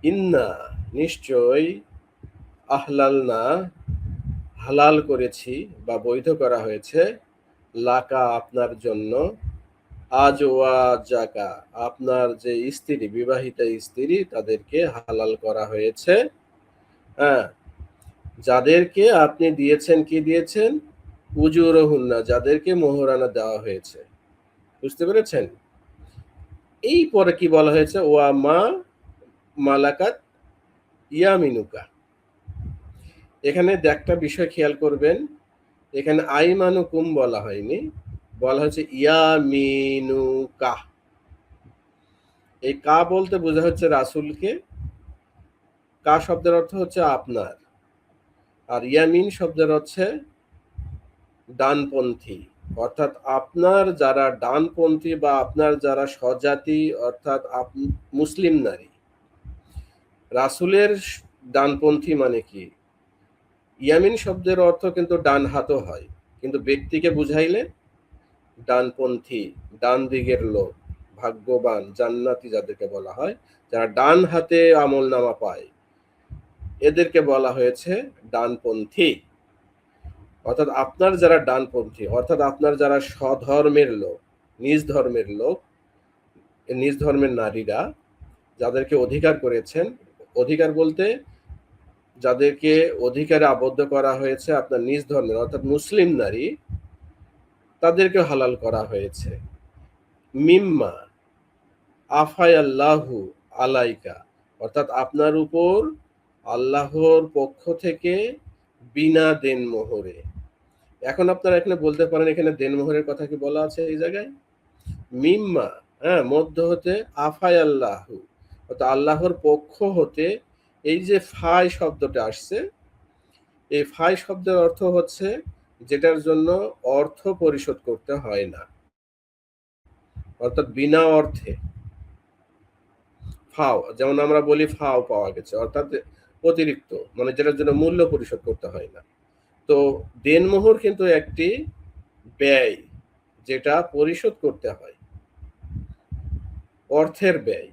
ইন্না নিশ্চয়, আহলালনা হালাল করেছি বা বৈধ করা হয়েছে, লাকা আপনার জন্য, আজওয়াজাকা আপনার যে স্ত্রী বিবাহিতা স্ত্রী তাদেরকে হালাল করা হয়েছে, হ্যাঁ, যাদেরকে আপনি দিয়েছেন, কি দিয়েছেন, উজুরহুন্না, যাদেরকে মোহরানা দেওয়া হয়েছে। বুঝতে পেরেছেন? এই পরে কি বলা হয়েছে, ওয়া মা মালাকাত ইয়ামিনুকা। এখানে একটা বিষয় খেয়াল করবেন, এখানে আইমানুকুম বলা হয়নি, বলা হচ্ছে ইয়ামিনুকা। এই কা বলতে বোঝা হচ্ছে রাসূলকে, কা শব্দের অর্থ হচ্ছে আপনার, আর ইয়ামিন শব্দের হচ্ছে ডানপন্থী, অর্থাৎ আপনার যারা ডানপন্থী বা আপনার যারা স্বজাতি, অর্থাৎ মুসলিম নারী। রাসূলের ডানপন্থী মানে কি? ইয়ামিন শব্দের অর্থ কিন্তু ডান হাতও হয়, কিন্তু ব্যক্তিকে বুঝাইলে ডানপন্থী, ডান দিকের লোক, ভাগ্যবান, জান্নাতি যাদেরকে বলা হয়, যারা ডান হাতে আমল নামা পায়, এদেরকে বলা হয়েছে ডানপন্থী। অর্থাৎ আপনার যারা ডানপন্থী, অর্থাৎ আপনার যারা স্বধর্মের লোক, নিজ ধর্মের লোক, নিজ ধর্মের নারীরা যাদেরকে অধিকার করেছেন, অধিকার বলতে যাদেরকে অধিকারে আবদ্ধ করা হয়েছে আপনার নিজ ধর্মের, অর্থাৎ মুসলিম নারী, তাদেরকে হালাল করা হয়েছে। মিম্মা আফায়াল্লাহু আলাইকা, অর্থাৎ আপনার উপর আল্লাহর পক্ষ থেকে বিনা দেনমোহরে। এখন আপনারা এখানে বলতে পারেন এখানে দেনমোহরের কথা কি বলা আছে এই জায়গায়? মিম্মা, হ্যাঁ, মধ্য হতে, আফায়াল্লাহু, অর্থাৎ আল্লাহর পক্ষ হতে। এই যে ফাই শব্দটা আসছে, এই ফাই শব্দের অর্থ হচ্ছে যেটার জন্য অর্থ পরিশোধ করতে হয় না, অর্থাৎ বিনা অর্থে। ফাও, যেমন আমরা বলি ফাও পাওয়া গেছে, অর্থাৎ অতিরিক্ত, মানে যেটার জন্য মূল্য পরিশোধ করতে হয় না। তো দেনমোহর কিন্তু একটি ব্যয়, যেটা পরিশোধ করতে হয়, অর্থের ব্যয়,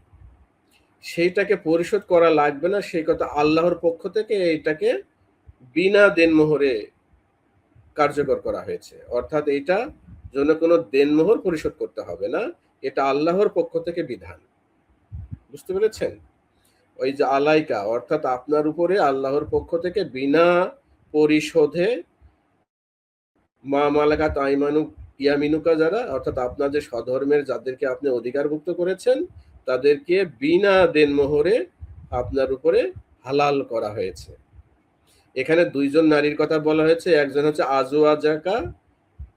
সেইটাকে পরিশোধ করা লাগবে না, সেই কথা আল্লাহর পক্ষ থেকে এইটাকে বিনা দেনমোহরে কার্যকর করা হয়েছে। অর্থাৎ এইটা জন্য কোনো দেনমোহর পরিশোধ করতে হবে না, এটা আল্লাহর পক্ষ থেকে বিধান। বুঝতে পেরেছেন? ওই যে আলাইকা, অর্থাৎ আপনার উপরে আল্লাহর পক্ষ থেকে বিনা পরিশোধে মা মালাকাত আইমানু ইয়ামিনুকা যারা, অর্থাৎ আপনার যে স্বধর্মের যাদেরকে আপনি অধিকারভুক্ত করেছেন তাদেরকে বিনা দেনমোহরে আপনার উপরে হালাল করা হয়েছে। এখানে দুইজন নারীর কথা বলা হয়েছে, একজন হচ্ছে আজওয়াজাকা,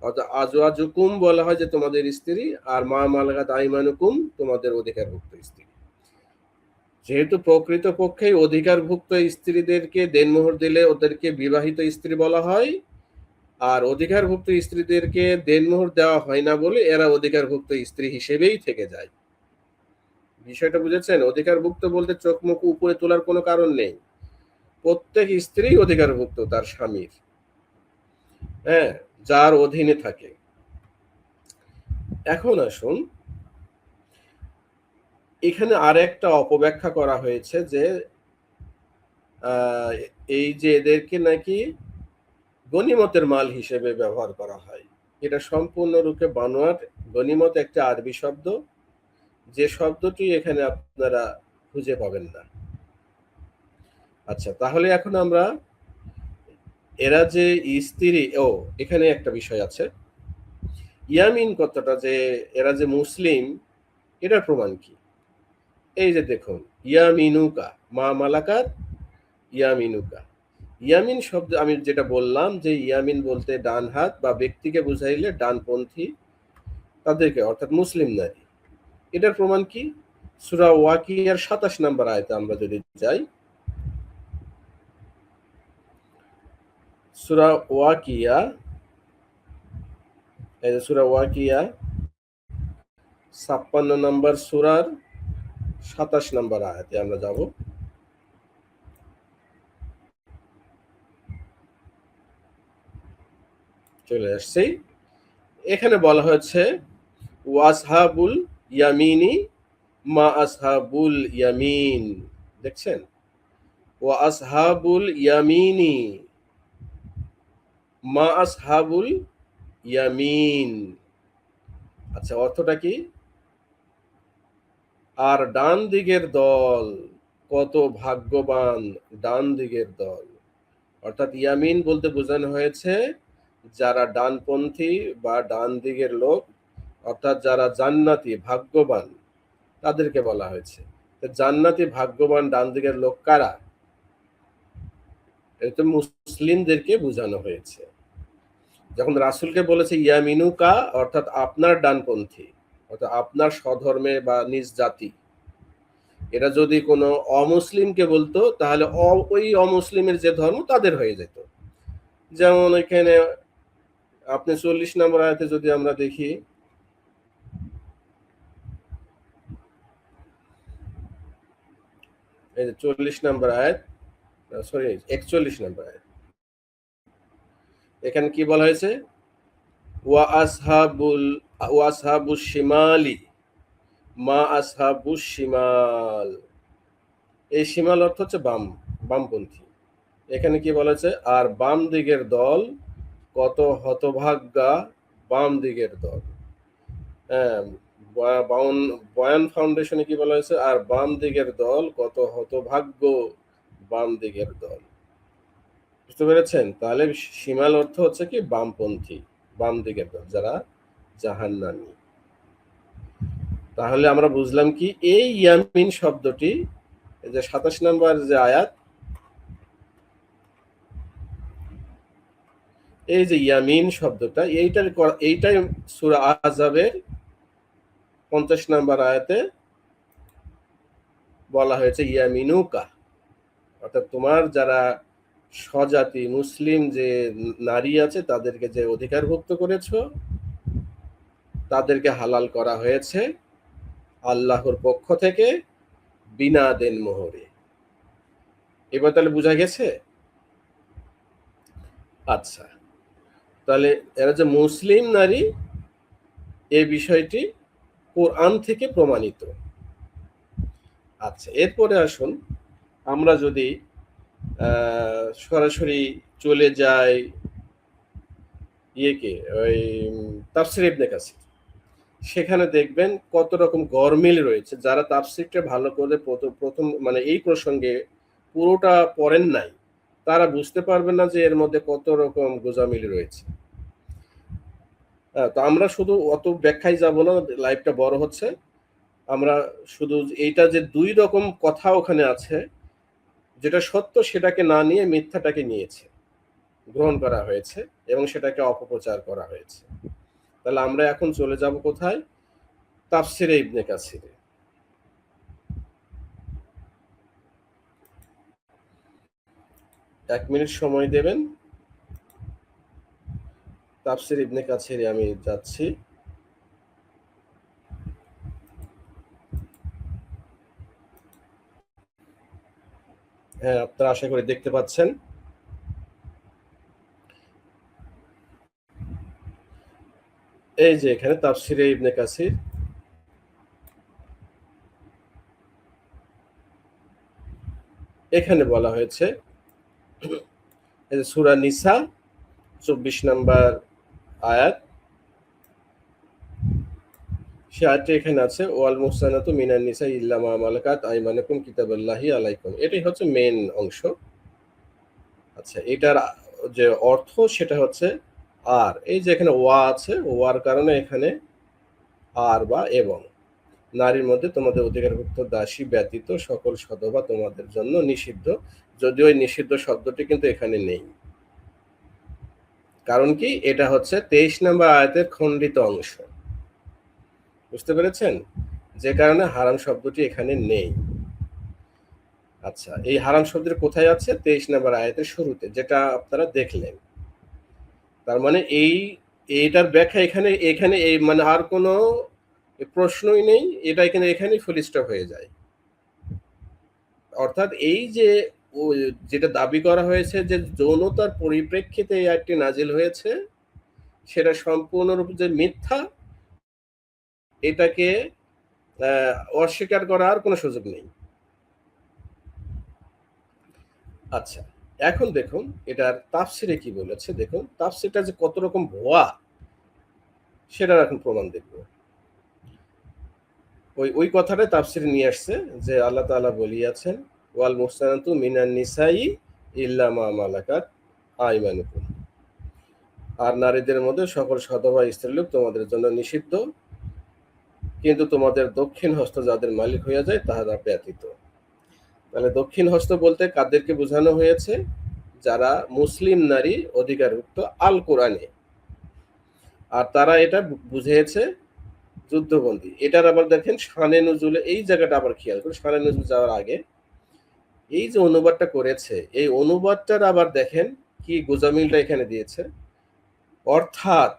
অর্থাৎ আজওয়াজুকুম বলা হয় যে তোমাদের স্ত্রী, আর মা মালাকাত আইমানুকুম তোমাদের অধিকারভুক্ত স্ত্রী। যেহেতু প্রকৃত পক্ষেই অধিকারভুক্ত স্ত্রীদেরকে দেনমোহর দিলে ওদেরকে বিবাহিত স্ত্রী বলা হয়, আর অধিকারভুক্ত স্ত্রীদেরকে দেনমোহর দেওয়া হয় না বলে এরা অধিকারভুক্ত স্ত্রী হিসেবেই থেকে যায়। বিষয়টা বুঝেছেন? অধিকারভুক্ত বলতে চোখ মুখ উপরে তোলার কোনো কারণ নেই, প্রত্যেক স্ত্রী অধিকারভুক্ত তার স্বামীর, হ্যাঁ, যার অধীনে থাকে। এখন আসুন, এখানে আর একটা অপব্যাখ্যা করা হয়েছে যে এই যে এদেরকে নাকি গনিমতের মাল হিসেবে ব্যবহার করা হয়। এটা সম্পূর্ণরূপে বানোয়াট। গনিমত একটা আরবি শব্দ, যে শব্দটি এখানে আপনারা খুঁজে পাবেন না। আচ্ছা, তাহলে এখন আমরা এরা যে স্ত্রী, এখানে একটা বিষয় আছে, ইয়ামিন কথাটা যে এরা যে মুসলিম, এটার প্রমাণ কি? এই যে দেখুন, ইয়ামিনুকা, মা মালাকাত ইয়ামিনুকা। ইয়ামিন শব্দ আমি যেটা বললাম যে ইয়ামিন বলতে ডান হাত বা ব্যক্তিকে বুঝাইলে ডানপন্থী তাদেরকে, অর্থাৎ মুসলিম নারী। এটার প্রমাণ কি? সূরা ওয়াকিয়ার ২৭ নম্বর আয়াতে আমরা যদি যাই, সূরা ওয়াকিয়া, এই যে সূরা ওয়াকিয়া ৫৬ নম্বর সূরার ২৭ নম্বর আয়াতে আমরা যাব। চলে আসছি। এখানে বলা হয়েছে ওয়াসহাবুল ইয়ামিনি মা আসহাবুল ইয়ামিন। দেখছেন? ওয়া আসহাবুল ইয়ামিনি মা আসহাবুল ইয়ামিন। আচ্ছা, অর্থটা কি? আর ডান দিকের দল কত ভাগ্যবান ডান দিকের দল। অর্থাৎ ইয়ামিন বলতে বোঝানো হয়েছে যারা ডানপন্থী বা ডান দিকের লোক, অর্থাৎ যারা জান্নাতি ভাগ্যবান তাদেরকে বলা হয়েছে। জান্নাতি ভাগ্যবান ডান দিকের লোক কারা? এটা মুসলিমদেরকে বোঝানো হয়েছে। যখন রাসূলকে বলেছে ইয়ামিনুকা, অর্থাৎ আপনার ডানপন্থী, অর্থাৎ আপনার স্বধর্মে বা নিজ জাতি, এরা যদি কোনো অমুসলিমকে বলতো তাহলে ওই অমুসলিমের যে ধর্ম তাদের হয়ে যেত। যেমন এখানে আপনি ৪০ নম্বর আয়াতে যদি আমরা দেখি, এই যে ৪০ নম্বর আয়াত, সরি ৪১ নম্বর আয়াত, এখানে কি বলা হয়েছে? ওয়া আসহাবুশ শিমালি মা আসহাবুশ শিমাল। এই শিমাল অর্থ হচ্ছে বাম, বামপন্থী। এখানে কি বলা হয়েছে? আর বাম দিকের দল কত হতভাগ্যা বাম দিকের দল। হ্যাঁ, বয়ান ফাউন্ডেশনে কি বলা হয়েছে? আর বাম দিকের দল কত হতভাগ্য বাম দিকের দল। বুঝতে পেরেছেন? তাহলে শিমাল অর্থ হচ্ছে কি বামপন্থী, বাম দিকের দল, যারা জাহান্নামী। তাহলে আমরা বুঝলাম কি, এই ইয়ামিন শব্দটি, এই যে ২৭ নম্বর যে আয়াত, এই যে ইয়ামিন শব্দটা, এইটাই সূরা আহজাবের ৫০ নম্বর আয়াতে বলা হয়েছে ইয়ামিনুকা, অর্থাৎ তোমার যারা স্বজাতি মুসলিম যে নারী আছে তাদেরকে যে অধিকারভুক্ত করেছো তাদেরকে হালাল করা হয়েছে আল্লাহর পক্ষ থেকে বিনা দেনমোহরে। এবার তাহলে বোঝা গেছে? আচ্ছা, তাহলে এরা যে মুসলিম নারী, এই বিষয়টি কোরআন থেকে প্রমাণিত। আচ্ছা, এরপরে আসুন আমরা যদি সরাসরি চলে যাই ওই তাফসীর ইবনে কাসির, সেখানে দেখবেন কত রকম গরমিল রয়েছে। যারা তাফসীরটা ভালো করে প্রথম মানে এই প্রসঙ্গে পুরোটা পড়েন নাই, তারা বুঝতে পারবেন না যে এর মধ্যে কত রকম গোঁজামিল রয়েছে। তো আমরা শুধু অত ব্যাখ্যায় যাব না, লাইভটা বড় হচ্ছে। আমরা শুধু এইটা যে দুই রকম কথা ওখানে আছে, যেটা সত্য সেটাকে না নিয়ে মিথ্যাটাকে নিয়েছে, গ্রহণ করা হয়েছে এবং সেটাকে অপপ্রচার করা হয়েছে। তাহলে আমরা এখন চলে যাব কোথায়? তাফসিরে ইবনে কাসিরে। এক মিনিট সময় দেবেন। তাফসির ইবনে কাসিরে আমি যাচ্ছি। হ্যাঁ, আপনারা আশা করি দেখতে পাচ্ছেন। এই যে এখানে তাফসিরে ইবনে কাসির, এখানে বলা হয়েছে সূরা নিসা 24 নম্বর আয়াত, সে আয়াতটি এখানে আছে, ওয়াল মুহসানাতু মিনান নিসা ইল্লা মা মালাকাত আইমানুকুম কিতাবাল্লাহি আলাইকুম। এটাই হচ্ছে মেইন অংশ। আচ্ছা, এটার যে অর্থ সেটা হচ্ছে আর, এই যে এখানে ওয়া আছে, ওয়ার কারণে এখানে আর বা এবং, নারীর মধ্যে তোমাদের অধিকারভুক্ত দাসী ব্যতীত সকল সধবা তোমাদের জন্য নিষিদ্ধ। যদিও এই নিষিদ্ধ শব্দটি কিন্তু এখানে নেই। কারণ কি? এটা হচ্ছে 23 নম্বর আয়াতের খণ্ডিত অংশ। বুঝতে পেরেছেন? যে কারণে হারাম শব্দটি এখানে নেই। আচ্ছা, এই হারাম শব্দের কোথায় আছে? 23 নম্বর আয়াতের শুরুতে, যেটা আপনারা দেখলেন। তার মানে এইটার ব্যাখ্যা এখানে এখানে এই মানে আর কোনো প্রশ্নই নেই, এটা এখানে এখানেই ফুল স্টপ হয়ে যায়। অর্থাৎ এই যে যেটা দাবি করা হয়েছে যে যৌনতার পরিপ্রেক্ষিতে এই আয়াতটি নাজিল হয়েছে, সেটা সম্পূর্ণরূপে যে মিথ্যা, এটাকে অস্বীকার করার কোনো সুযোগ নেই। আচ্ছা, এখন দেখুন এটার তাফসিরে কি বলেছে। দেখুন তাফসিরটা যে কত রকম ভুয়া, সেটার এখন প্রমাণ দেখব। ওই কথাটাই তাফসিরে নিয়ে আসছে যে আল্লাহ তাআলা বলিয়াছেন, ওয়াল মুহসানাতু মিনান নিসাই ইল্লা মা মালাকাত আইমানুকুম। আর নারীদের মধ্যে সকল সধবা স্ত্রীলোক তোমাদের জন্য নিষিদ্ধ, কিন্তু তোমাদের দক্ষিণ হস্ত যাদের মালিক হইয়া যায় তাহারা ব্যতীত। তাহলে দক্ষিণ হস্ত বলতে কাদেরকে বোঝানো হয়েছে? যারা মুসলিম নারী অধিকারভুক্ত আল কোরআনে, আর তারা এটা বুঝিয়েছে যুদ্ধবন্দী। এটার আবার দেখেন শানে নুজুলে, এই জায়গাটা আবার খেয়াল করে, শানে নজুল যাওয়ার আগে এই যে অনুবাদটা করেছে, এই অনুবাদটার আবার দেখেন কি গোজামিলটা এখানে দিয়েছে। অর্থাৎ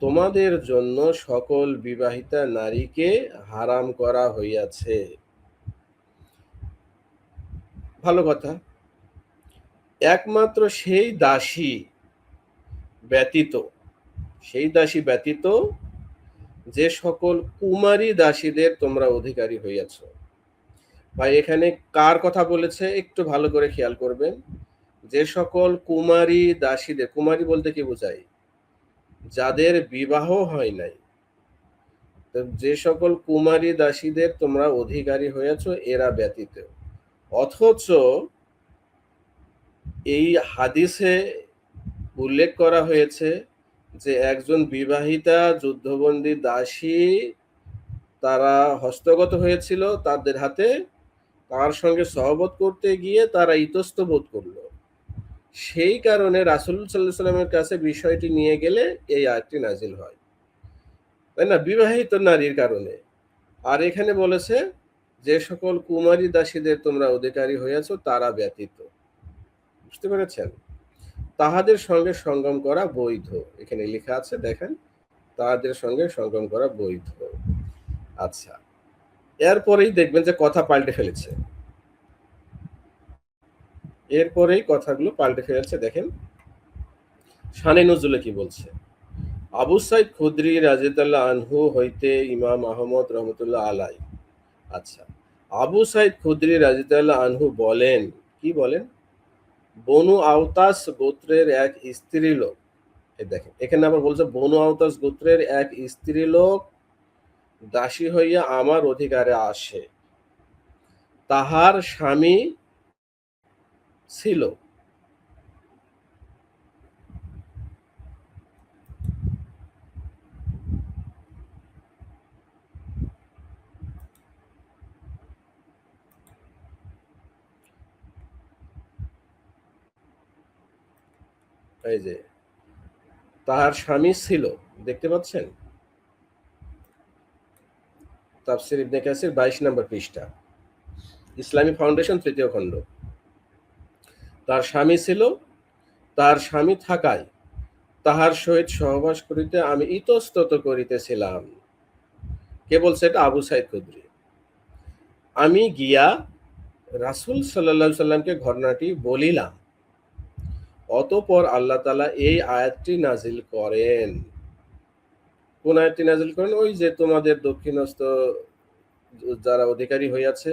তোমাদের জন্য সকল বিবাহিতা নারীকে হারাম করা হইয়াছে। ভালো কথা। একমাত্র সেই দাসী ব্যতীত, সেই দাসী ব্যতীত যে সকল কুমারী দাসীদের তোমরা অধিকারী হইয়াছ। ভাই এখানে কার কথা বলেছে একটু ভালো করে খেয়াল করবেন। যে সকল কুমারী দাসীদের, কুমারী বলতে কি বোঝায়? যাদের বিবাহ হয় নাই। যে সকল কুমারী দাসীদের তোমরা অধিকারী হয়েছ এরা ব্যতীত। অথচ এই হাদিসে উল্লেখ করা হয়েছে যে একজন বিবাহিতা যুদ্ধবন্দী দাসী তারা হস্তগত হয়েছিল তাদের হাতে, তার সঙ্গে সহবত করতে গিয়ে তারা ইতস্ত বোধ করলো। সেই কারণে রাসূল সাল্লাল্লাহু আলাইহি সাল্লামের কাছে বিষয়টি নিয়ে গেলে এই আয়াতটি নাজিল হয়, তাই না? বিবাহিত নারীর কারণে। আর এখানে বলেছে যে সকল কুমারী দাসীদের তোমরা অধিকারী হয়েছ তারা ব্যতীত। বুঝতে পেরেছেন? তাহাদের সঙ্গে সঙ্গম করা বৈধ, এখানে লেখা আছে দেখেন, তাহাদের সঙ্গে সঙ্গম করা বৈধ। আচ্ছা, এরপরেই দেখবেন যে কথা পাল্টে ফেলেছে, এরপরেই কথাগুলো পাল্টে ফেলেছে। দেখেন শানে নজুলে কি বলছে। আবু সাইদ খুদরি রাদিয়াল্লাহু আনহু হইতে ইমাম আহমদ রহমতুল্লাহ আলাই। আচ্ছা, আবু সাইদ খুদরি রাদিয়াল্লাহু আনহু বলেন, কি বলেন? বনু আওতাস গোত্রের এক স্ত্রীলোক, এই দেখেন এখানে আবার বলছে বনু আওতাস গোত্রের এক স্ত্রীলোক দাসী হইয়া আমার অধিকারে আসে। তাহার স্বামী ছিল। এই যে তাহার স্বামী ছিল, দেখতে পাচ্ছেন, তাফসির ইবনে কাসির 22 নম্বর পৃষ্ঠা, ইসলামী ফাউন্ডেশন 3য় খণ্ড। তার স্বামী ছিল, তার স্বামী থাকায় তাহার সহিত সহবাস করিতে আমি ইতস্তত করিতেছিলাম। কে বলছে এটা? আবু সাইদ খুদরি। আমি গিয়া রাসূল সাল্লাল্লাহু আলাইহি সাল্লামকে ঘটনাটি বলিলাম। অতঃপর আল্লাহ তাআলা এই আয়াতটি নাজিল করেন। কোন আয়াতটি নাজিল করেন? ওই যে তোমাদের দক্ষিণস্থ যারা অধিকারী হইয়াছে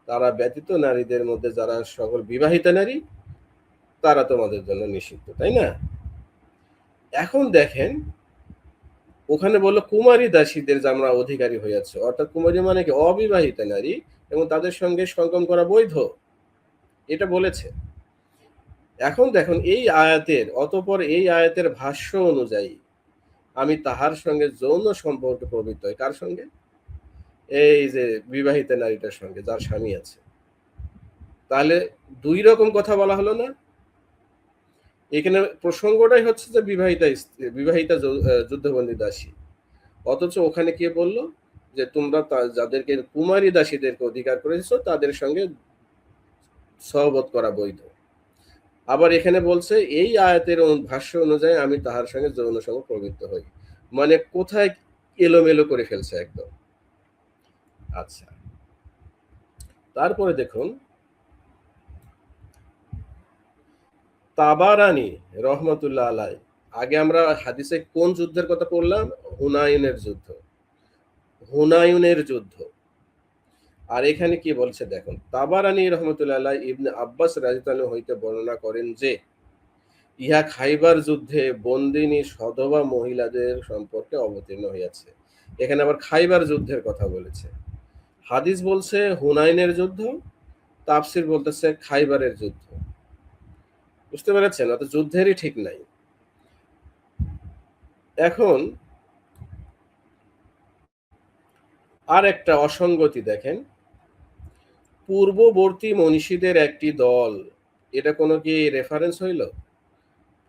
তারা ব্যতীত নারীদের মধ্যে যারা সকল বিবাহিতা নারী তারা তোমাদের জন্য নিষিদ্ধ, তাই না? এখন দেখেন ওখানে বললো কুমারী দাসীদের যে আমরা অধিকারী হইয়াছে, অর্থাৎ কুমারী মানে কি? অবিবাহিতা নারী, এবং তাদের সঙ্গে সঙ্গম করা বৈধ, এটা বলেছে। এখন দেখুন এই আয়াতের, অতঃপর এই আয়াতের ভাষ্য অনুযায়ী আমি তাহার সঙ্গে যৌন সম্পর্কে প্রবৃত্ত হয়। কার সঙ্গে? এই যে বিবাহিতা নারীটার সঙ্গে, যার স্বামী আছে। তাহলে দুই রকম কথা বলা হলো না? এখানে প্রসঙ্গটাই হচ্ছে যে বিবাহিতা যুদ্ধবন্দী দাসী, অথচ ওখানে কে বলল যে তোমরা যাদেরকে কুমারী দাসীদেরকে অধিকার করেছো তাদের সঙ্গে সহবত করা বৈধ। আবার এখানে বলছে এই আয়াতের ভাষ্য অনুযায়ী আমি তাহার সঙ্গে যৌন সঙ্গ প্রবৃত্ত হই। মানে কোথায় এলোমেলো করে ফেলছে একদম। আচ্ছা, তারপরে দেখুন তাবারানি রহমতুল্লাহ আলাই, আগে আমরা হাদিসে কোন যুদ্ধের কথা পড়লাম? হুনাইনের যুদ্ধ, হুনাইনের যুদ্ধ। আর এখানে কি বলছে দেখুন, তাবারানি রহমতুল্লাহ আলাই ইবনে আব্বাস রাদিয়াল্লাহু হইতে বর্ণনা করেন যে ইহা খাইবার যুদ্ধে বন্দিনী সধবা মহিলাদের সম্পর্কে অবতীর্ণ হইয়াছে। এখানে আবার খাইবার যুদ্ধের কথা বলেছে। হাদিস বলছে হুনাইনের যুদ্ধ, তাফসির বলতেছে খাইবারের যুদ্ধ। বুঝতে পেরেছেন? অত যুদ্ধেরই ঠিক নাই। এখন আর একটা অসঙ্গতি দেখেন, পূর্ববর্তী মনীষীদের একটি দল, এটা কোনো কি রেফারেন্স হইল?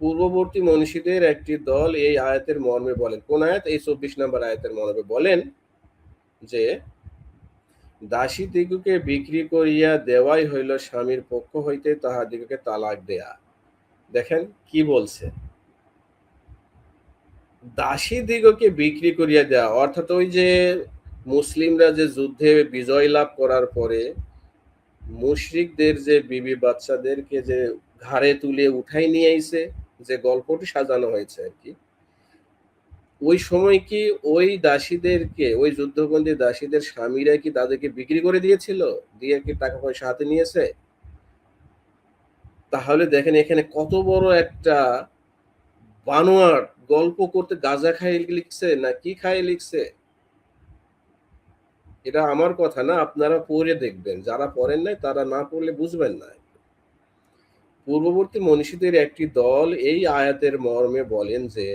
পূর্ববর্তী মনীষীদের একটি দল এই আয়াতের মর্মে বলেন, কোন আয়াত? এই 24 নম্বর আয়াতের মর্মে বলেন যে দাসীদিগকে বিক্রি করিয়া দেওয়াই হইল স্বামীর পক্ষ হইতে তাহাদিগকে তালাক দেয়া। দেখেন কি বলছে, দাসীদিগকে বিক্রি করিয়া দেওয়া, অর্থাৎ ওই যে মুসলিমরা যে যুদ্ধে বিজয় লাভ করার পরে মুশরিকদের যে বিবি বাচ্চাদেরকে যে ঘাড়ে তুলে উঠাই নিয়ে আইছে, যে গল্পটি সাজানো হয়েছে আর কি, ওই সময় কি ওই দাসীদেরকে, ওই যুদ্ধবন্দী দাসীদের স্বামীরা কি তাদেরকে বিক্রি করে দিয়েছিল? দিয়ে কি টাকা পয়সা হাতে নিয়েছে? তাহলে দেখেন এখানে কত বড় একটা বানোয়াট গল্প করতে, গাঁজা খাই লিখছে না কি খাই লিখছে। এটা আমার কথা না, আপনারা পড়ে দেখবেন, যারা পড়েন নাই তারা না পড়লে বুঝবেন না। পূর্ববর্তী মনীষীদের একটি দল এই আয়াতের মর্মে বলেন যে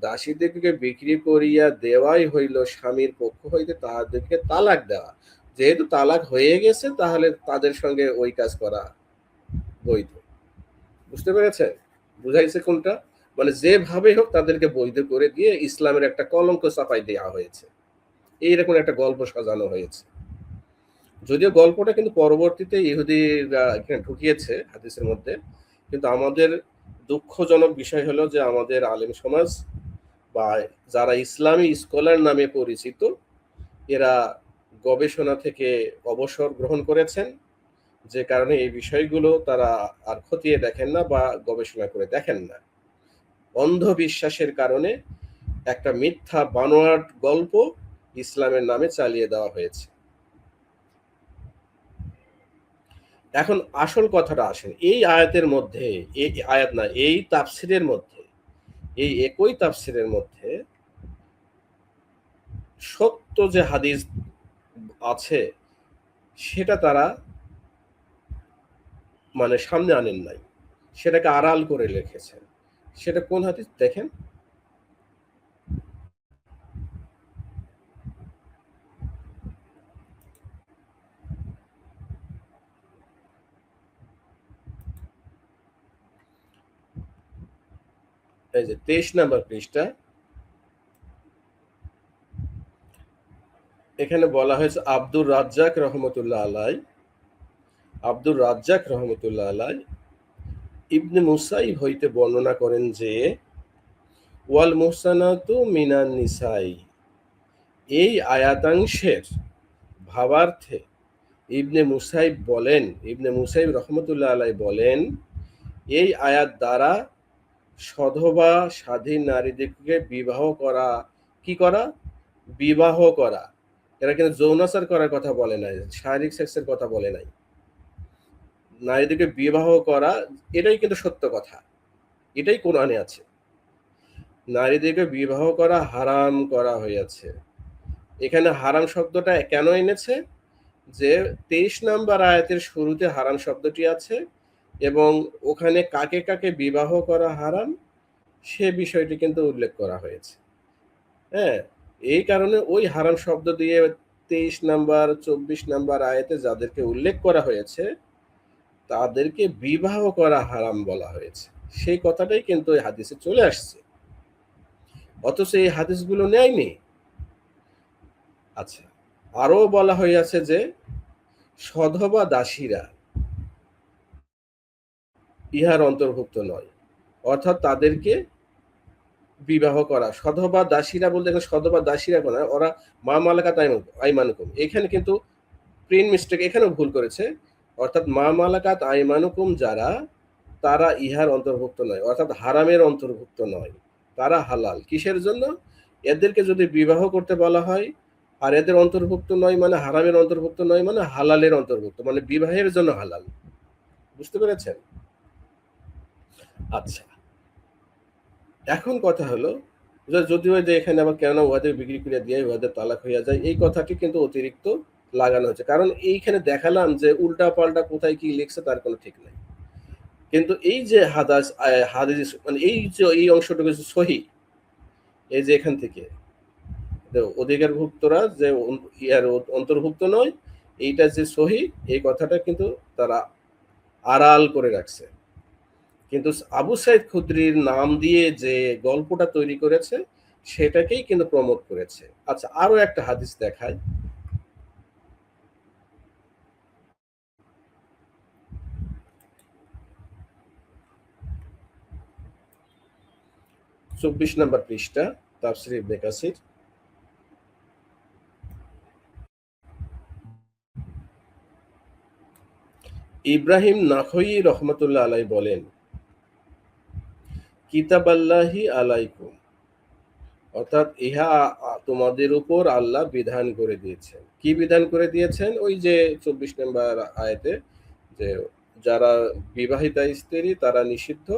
দাসীদেরকে বিক্রি করিয়া দেওয়াই হইল স্বামীর পক্ষ হইতে তাহাদেরকে তালাক দেওয়া। যেহেতু তালাক হয়ে গেছে তাহলে তাদের সঙ্গে ওই কাজ করা বৈধ। বুঝতে পেরেছেন? বুঝাইছে কোনটা? মানে যেভাবে হোক তাদেরকে বৈধ করে দিয়ে ইসলামের একটা কলঙ্ক চাপাই দেওয়া হয়েছে, এইরকম একটা গল্প সাজানো হয়েছে। যদিও গল্পটা কিন্তু পরবর্তীতে ইহুদিরা এখানে ঢুকিয়েছে হাদিসের মধ্যে, কিন্তু আমাদের দুঃখজনক বিষয় হলো যে আমাদের আলেম সমাজ বা যারা ইসলামী স্কলার নামে পরিচিত এরা গবেষণা থেকে অবসর গ্রহণ করেছেন, যে কারণে এই বিষয়গুলো তারা আর খতিয়ে দেখেন না বা গবেষণা করে দেখেন না। অন্ধবিশ্বাসের কারণে একটা মিথ্যা বানোয়াট গল্প ইসলামের নামে চালিয়ে দেওয়া হয়েছে। এখন আসল কথাটা আসেন, এই আয়াতের মধ্যে, এই আয়াত না, এই তাফসিরের মধ্যে, এই একই তাফসিরের মধ্যে সত্য যে হাদিস আছে সেটা তারা মানে সামনে আনেন নাই, সেটাকে আড়াল করে লিখেছেন। সেটা কোন হাদিস দেখেন? এই যে 23 নাম্বার পৃষ্ঠা, এখানে বলা হয়েছে আব্দুর রাজ্জাক রহমতুল্লাহ আলাই, আব্দুর রাজ্জাক রহমতুল্লাহ আলাই ইবনে মুসাইব হইতে বর্ণনা করেন যে ওয়াল মুহসানাতু মিনান নিসাই, এই আয়াতাংশের ভাবার্থে ইবনে মুসাইব বলেন, ইবনে মুসাইব রহমতুল্লাহ আলাই বলেন, এই আয়াত দ্বারা সধবা স্বাধীন নারীদেরকে বিবাহ করা, কি করা, বিবাহ করা, এরা কিন্তু যৌনাচার করার কথা বলে নাই, শারীরিক সেক্সের কথা বলে নাই, নারীদেরকে বিবাহ করা, এটাই কিন্তু সত্য কথা, এটাই কোরআনে আছে। নারীদেরকে বিবাহ করা হারাম করা হয়েছে। এখানে হারাম শব্দটা কেন এনেছে, যে 23 নাম্বার আয়াতের শুরুতে হারাম শব্দটি আছে এবং ওখানে কাকে কাকে বিবাহ করা হারাম সে বিষয়টি কিন্তু উল্লেখ করা হয়েছে। হ্যাঁ, এই কারণে ওই হারাম শব্দ দিয়ে 23 নাম্বার 24 নাম্বার আয়াতে যাদেরকে উল্লেখ করা হয়েছে তাদেরকে বিবাহ করা হারাম বলা হয়েছে, সেই কথাটাই কিন্তু এই হাদিসে চলে আসছে, অথচ এই হাদিসগুলো নেয়নি। আচ্ছা, আরো বলা হয়েছে যে সধবা দাসীরা ইহার অন্তর্ভুক্ত নয়, অর্থাৎ তাদেরকে বিবাহ করা, সধবা দাসীরা বলতে সধবা দাসীরা কোন, ওরা মা মালাকাত আইমানুকুম, এখানে কিন্তু প্রিন্ট মিস্টেক, এখানেও ভুল করেছে, অর্থাৎ মা মালাকাত আইমানুকুম যারা, তারা ইহার অন্তর্ভুক্ত নয়, অর্থাৎ হারামের অন্তর্ভুক্ত নয়, তারা হালাল। কিসের জন্য, এদেরকে যদি বিবাহ করতে বলা হয় আর এদের অন্তর্ভুক্ত নয় মানে হারামের অন্তর্ভুক্ত নয় মানে হালালের অন্তর্ভুক্ত, মানে বিবাহের জন্য হালাল। বুঝতে পেরেছেন? আচ্ছা, এখন কথা হলো যদিও যে এখানে আবার কেন উহাদের বিক্রি করে দিয়ে উহাদের তালাক হইয়া যায়, এই কথাটি কিন্তু অতিরিক্ত লাগানো হচ্ছে, কারণ এইখানে দেখালাম যে উল্টা পাল্টা কোথায় কি লিখছে তার কোনো ঠিক নাই। কিন্তু এই যে হাদিস মানে এই যে এই অংশটুকু সহি, এই যে এখান থেকে অধিকারভুক্তরা যে ইয়ার অন্তর্ভুক্ত নয়, এইটা যে সহি, এই কথাটা কিন্তু তারা আড়াল করে রাখছে। কিন্তু আবু সাইদ খুদরির নাম দিয়ে যে গল্পটা তৈরি করেছে সেটাকেই কিন্তু প্রমোট করেছে। আচ্ছা, আরো একটা হাদিস দেখায়, 24 নম্বর পৃষ্ঠা, তাফসীর ইবনে কাসির। ইব্রাহিম নাখই রহমতুল্লাহ আলাই বলেন, কিতাবাল্লাহি আলাইকুম, অর্থাৎ ইহা তোমাদের উপর আল্লাহ বিধান করে দিয়েছেন। কি বিধান করে দিয়েছেন? ওই যে 24 নম্বর আয়াতে যে যারা বিবাহিতা স্ত্রী তারা নিষিদ্ধ,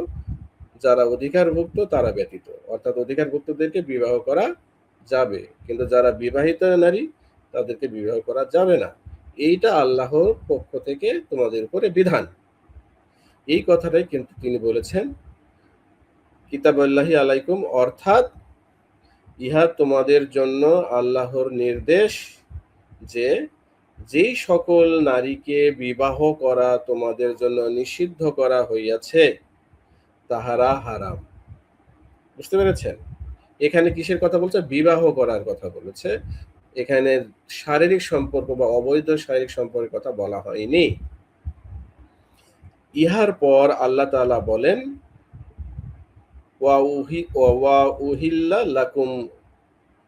যারা অধিকারভুক্ত তারা ব্যতীত, অর্থাৎ অধিকারভুক্তদেরকে বিবাহ করা যাবে, কিন্তু যারা বিবাহিত নারী তাদেরকে বিবাহ করা যাবে না। এইটা আল্লাহর পক্ষ থেকে তোমাদের উপরে বিধান, এই কথাটাই কিন্তু তিনি বলেছেন কিতাবাল্লাহি আলাইকুম, অর্থাৎ ইহা তোমাদের জন্য আল্লাহর নির্দেশ যে যেই সকল নারীকে বিবাহ করা তোমাদের জন্য নিষিদ্ধ করা হইয়াছে তাহারা হারাম। বুঝতে পেরেছেন? এখানে কিসের কথা বলছে? বিবাহ করার কথা বলেছে, এখানে শারীরিক সম্পর্ক বা অবৈধ শারীরিক সম্পর্কের কথা বলা হয়নি। ইহার পর আল্লাহ তাআলা বলেন ওয়া উহিল্লা লাকুম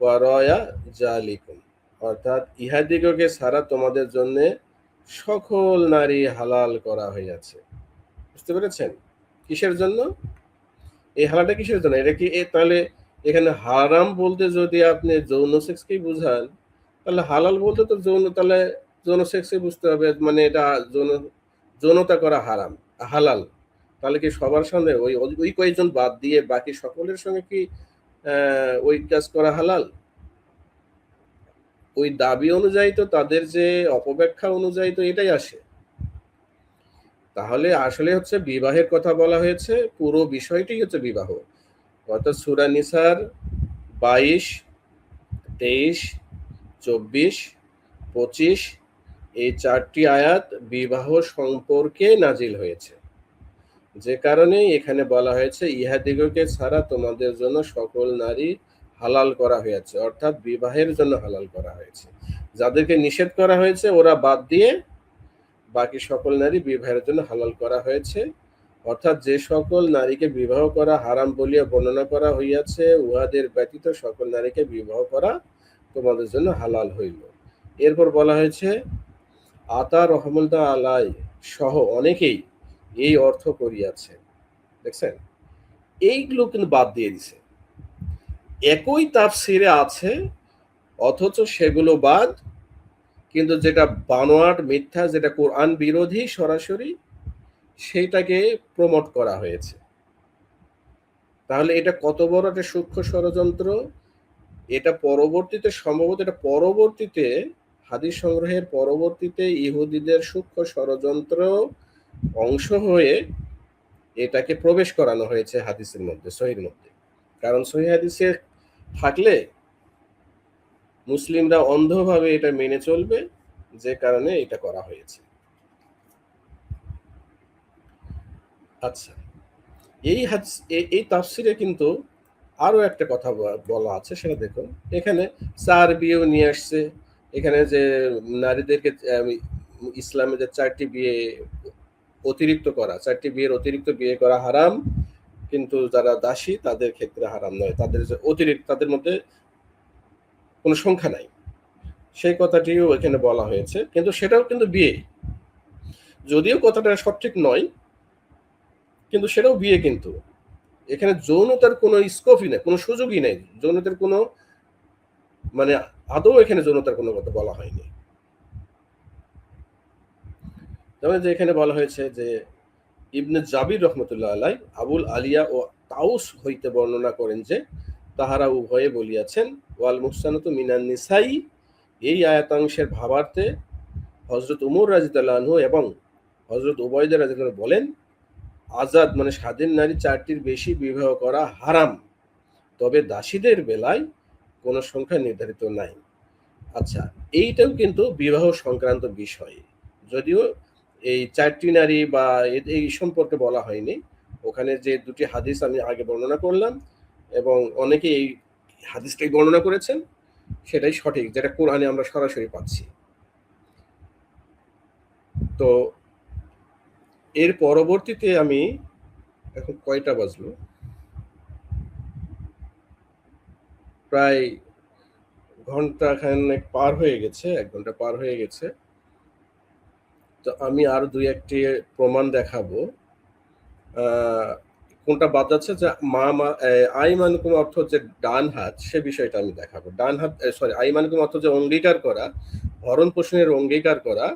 ওয়ারায়া জালিকুম, অর্থাৎ ইহাদিগকে ছাড়া তোমাদের জন্য সকল নারী হালাল করা হইয়াছে। বুঝতে পেরেছেন? কিসের জন্য এই হালালটা, কিসের জন্য? এটা কি তাহলে এখানে হারাম বলতে যদি আপনি যৌন সেক্সকেই বুঝান, তাহলে হালাল বলতে তো তাহলে যৌন সেক্সই বুঝতে হবে, মানে এটা যৌনতা করা হারাম হালাল, তাহলে কি সবার সঙ্গে ওই ওই কয়েকজন বাদ দিয়ে বাকি সকলের সঙ্গে কি ওই কাজ করা হালাল? ওই দাবি অনুযায়ী তো তাদের যে অপব্যাখ্যা অনুযায়ী তো এটাই আসে। তাহলে আসলে হচ্ছে বিবাহের কথা বলা হয়েছে, পুরো বিষয়টাই হচ্ছে বিবাহ, অর্থাৎ সূরা নিসার 22, 23, 24, 25 এই 4টি আয়াত বিবাহ সম্পর্কে নাজিল হয়েছে। যে কারণে এখানে বলা হয়েছে ইহাদিগকে ছাড়া তোমাদের জন্য সকল নারী হালাল করা হয়েছে, অর্থাৎ বিবাহের জন্য হালাল করা হয়েছে। যাদেরকে নিষেধ করা হয়েছে ওরা বাদ দিয়ে বাকি সকল নারী বিবাহের জন্য হালাল করা হয়েছে। অর্থাৎ যে সকল নারীকে বিবাহ করা হারাম বলিয়া বর্ণনা করা হইয়াছে উহাদের ব্যতীত সকল নারীকে বিবাহ করা তোমাদের জন্য হালাল হইল। এরপর বলা হয়েছে আতা রহমুল্লাহ আলাই সহ অনেকেই এই অর্থ করিয়াছে। দেখছেন, এইগুলো কিন্তু বাদ দিয়ে দিছে। একই তাফসিরে আছে অথচ সেগুলো বাদ, কিন্তু যেটা বানোয়াট মিথ্যা, যেটা কোরআন বিরোধী সরাসরি, সেইটাকে প্রমোট করা হয়েছে। তাহলে এটা কত বড় একটা সূক্ষ্ম ষড়যন্ত্র! এটা পরবর্তীতে সম্ভবত হাদিস সংগ্রহের পরবর্তীতে ইহুদিদের সূক্ষ্ম ষড়যন্ত্র অংশ হয়ে এটাকে প্রবেশ করানো হয়েছে হাদিসের মধ্যে, সহির মধ্যে। কারণ সহিহ হাদিসে থাকলে মুসলিমরা অন্ধভাবে এটা মেনে চলবে, যে কারণে এটা করা হয়েছে। আচ্ছা, এই তাফসিরে কিন্তু আরো একটা কথা বলা আছে, সেটা দেখুন। এখানে 4 বিয়েও নিয়ে আসছে। এখানে যে নারীদেরকে ইসলামে যে 4টি বিয়ে অতিরিক্ত করা, 4টি বিয়ের অতিরিক্ত বিয়ে করা হারাম, কিন্তু যারা দাসী তাদের ক্ষেত্রে হারাম নয়, তাদের যে অতিরিক্ত, তাদের মধ্যে কোনো সংখ্যা নাই, সেই কথাটিও এখানে বলা হয়েছে। কিন্তু সেটাও কিন্তু বিয়ে, যদিও কথাটা সঠিক নয়, কিন্তু সেটাও বিয়ে। কিন্তু এখানে যৌনতার কোনো স্কোপই নেই, কোনো সুযোগই নেই, যৌনতার কোনো মানে আদৌ এখানে যৌনতার কোনো কথা বলা হয়নি। যেমন যে এখানে বলা হয়েছে যে ইবনে জাবির রহমতুল্লাহ আলাই আবুল আলিয়া ও তাউস হইতে বর্ণনা করেন যে তাহারা উভয়ে বলিয়াছেন ওয়াল মুহসানাতু মিনান নিসাই, এই আয়াতাংশের ভাবার্থে হযরত উমর রাদিয়াল্লাহু আনহু এবং হযরত উবাইদা রাদিয়াল্লাহু আনহু বলেন আজাদ মানে স্বাধীন নারী 4টির বেশি বিবাহ করা হারাম, তবে দাসীদের বেলায় কোনো সংখ্যা নির্ধারিত নাই। আচ্ছা, এইটাও কিন্তু বিবাহ সংক্রান্ত বিষয়, যদিও এই 4টি নারী বা এই সম্পর্কে বলা হয়নি। ওখানে যে 2টি হাদিস আমি আগে বর্ণনা করলাম এবং অনেকে এই হাদিসটাই বর্ণনা করেছেন, সেটাই সঠিক, যেটা কোরআনে আমরা সরাসরি পাচ্ছি। তো এর পরবর্তীতে আমি, এখন কয়টা বাজলো, প্রায় ঘন্টা খানেক পার হয়ে গেছে, 1 ঘন্টা পার হয়ে গেছে। তো আমি আর 2-1টি প্রমাণ দেখাবো। কোনটা বাদ যাচ্ছে যে আইমানুকুম অর্থ যে ডান হাত, সে বিষয়টা আমি দেখাবো। ডান হাত, সরি, আইমানুকুম অর্থ যে অঙ্গীকার করা, ভরণ পোষণের অঙ্গীকার করা,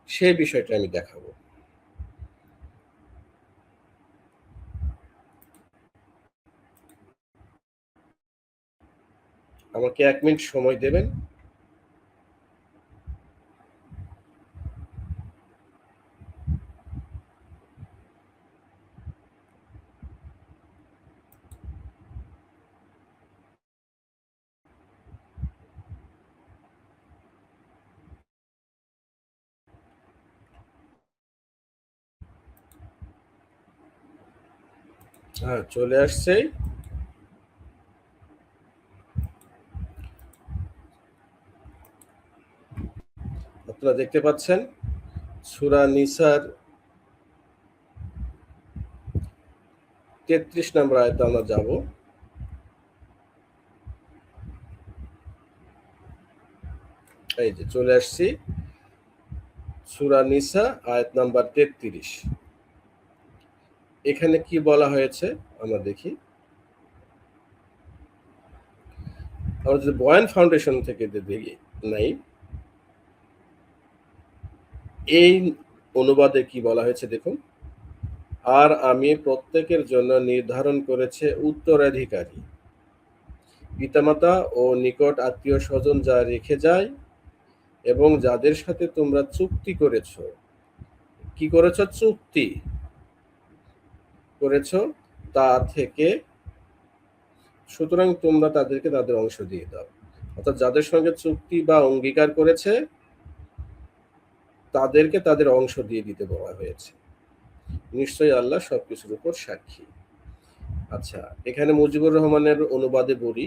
সে বিষয়টা আমি দেখাবো। আমাকে 1 মিনিট সময় দেবেন। হ্যাঁ, চলে আসছে। আপনারা দেখতে পাচ্ছেন সূরা নিসার 33 নম্বর আয়াতে আমরা যাব। এই যে চলে আসছি, সূরা নিসা আয়াত নাম্বার 33। এখানে কি বলা হয়েছে আমরা দেখি। আমরা যদি বয়ান ফাউন্ডেশন থেকে দেখি নাই, এই অনুবাদে কি বলা হয়েছে দেখুন। আর আমি প্রত্যেকের জন্য নির্ধারণ করেছে উত্তরাধিকারী, পিতামাতা ও নিকট আত্মীয় স্বজন যা রেখে যায় এবং যাদের সাথে তোমরা চুক্তি করেছ। কি করেছ? চুক্তি করেছ তা থেকে, সুতরাং তোমরা তাদেরকে তাদের অংশ দিয়ে দাও। অর্থাৎ যাদের সঙ্গে চুক্তি বা অঙ্গীকার করেছে তাদেরকে তাদের অংশ দিয়ে দিতে বলা হয়েছে। নিশ্চয়ই আল্লাহ সবকিছুর উপর সাক্ষী। আচ্ছা, এখানে মুজিবুর রহমানের অনুবাদে বলি,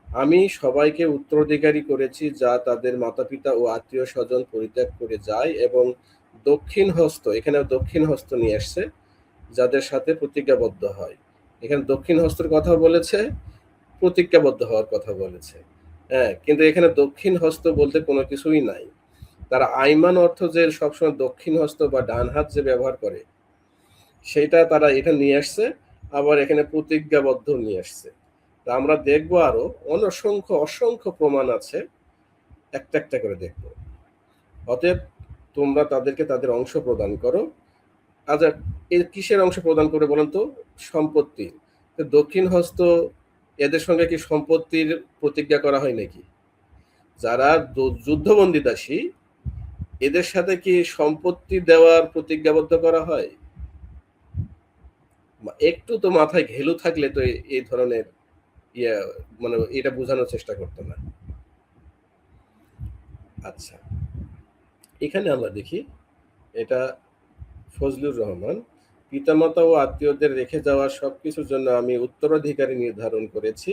আমি সবাইকে উত্তরাধিকারী করেছি যা তাদের মাতা-পিতা ও আত্মীয়-স্বজন পরিত্যাগ করে যায় এবং দক্ষিণ হস্ত, এখানে দক্ষিণ হস্ত নিয়ে আসছে, যাদের সাথে প্রতিজ্ঞাবদ্ধ হয়। এখানে দক্ষিণ হস্তের কথা বলেছে, প্রতিজ্ঞাবদ্ধ হওয়ার কথা বলেছে। হ্যাঁ, কিন্তু এখানে দক্ষিণ হস্ত বলতে কোনো কিছুই নাই। তারা আইমান অর্থ যে সবসময় দক্ষিণ হস্ত বা ডান হাত যে ব্যবহার করে, সেটা তারা এটা নিয়ে আসছে, আবার এখানে প্রতিজ্ঞাবদ্ধ নিয়ে আসছে। তা আমরা দেখবো আরো অসংখ্য অসংখ্য প্রমাণ আছে, একটা একটা করে দেখবো। অতএব তোমরা তাদেরকে তাদের অংশ প্রদান করো। আচ্ছা, এর কিসের অংশ প্রদান করে বলেন তো? সম্পত্তি। দক্ষিণ হস্ত এদের সঙ্গে কি সম্পত্তির প্রতিজ্ঞা করা হয় নাকি? যারা যুদ্ধবন্দী দাসী, এদের সাথে কি সম্পত্তি দেওয়ার প্রতিজ্ঞাবদ্ধ করা হয়? একটু তো মাথায় ঘেলু থাকলে তো এই ধরনের ইয়া, মানে এটা বোঝানোর চেষ্টা করতো না। আচ্ছা, এখানে আমরা দেখি, এটা ফজলুর রহমান, পিতামাতা ও আত্মীয়দের রেখে যাওয়া সবকিছুর জন্য আমি উত্তরাধিকারী নির্ধারণ করেছি,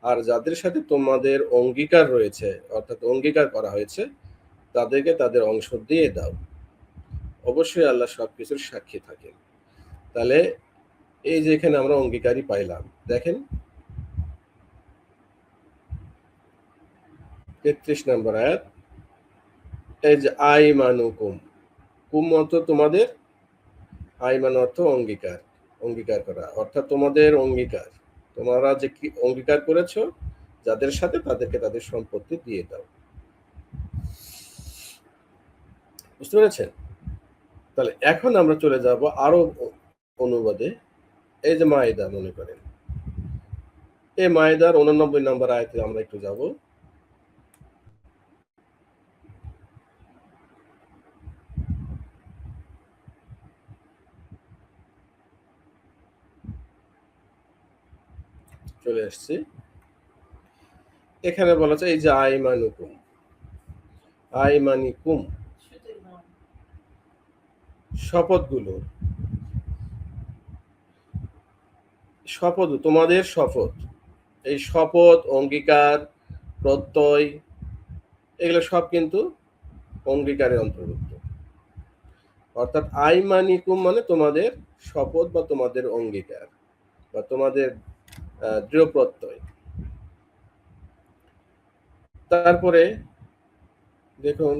আর যাদের সাথে তোমাদের অঙ্গীকার রয়েছে, অর্থাৎ অঙ্গীকার করা হয়েছে, তাদেরকে তাদের অংশ দিয়ে দাও। অবশ্যই আল্লাহ সবকিছুর সাক্ষী থাকেন। তাহলে এই যে এখানে আমরা অঙ্গীকারই পাইলাম, দেখেন ৩৩ নম্বর আয়াত, এই যে আইমানুকুম, কুম অর্থ তোমাদের, আইমান অর্থ অঙ্গীকার, অঙ্গীকার করা, অর্থাৎ তোমাদের অঙ্গীকার, তোমরা যে কি অঙ্গীকার করেছো যাদের সাথে, তাদেরকে তাদের সম্পত্তি দিয়ে দাও। বুঝতে পেরেছেন? তাহলে এখন আমরা চলে যাব আরো অনুবাদে। এই যে মায়েদা মনে করেন, এই মায়েদার 89 নম্বর আয়াতে আমরা একটু যাব। চলে আসছি, এখানে বলা আছে এই যে আইমানুকুম, আইমানিকুম, শপথগুলো, শপথ, তোমাদের শপথ, এই শপথ, অঙ্গীকার, প্রত্যয়, এগুলো সব কিন্তু অঙ্গীকারের অন্তর্ভুক্ত। অর্থাৎ আইমানিকুম মানে তোমাদের শপথ বা তোমাদের অঙ্গীকার বা তোমাদের দৃঢ় প্রত্যয়। তারপরে দেখুন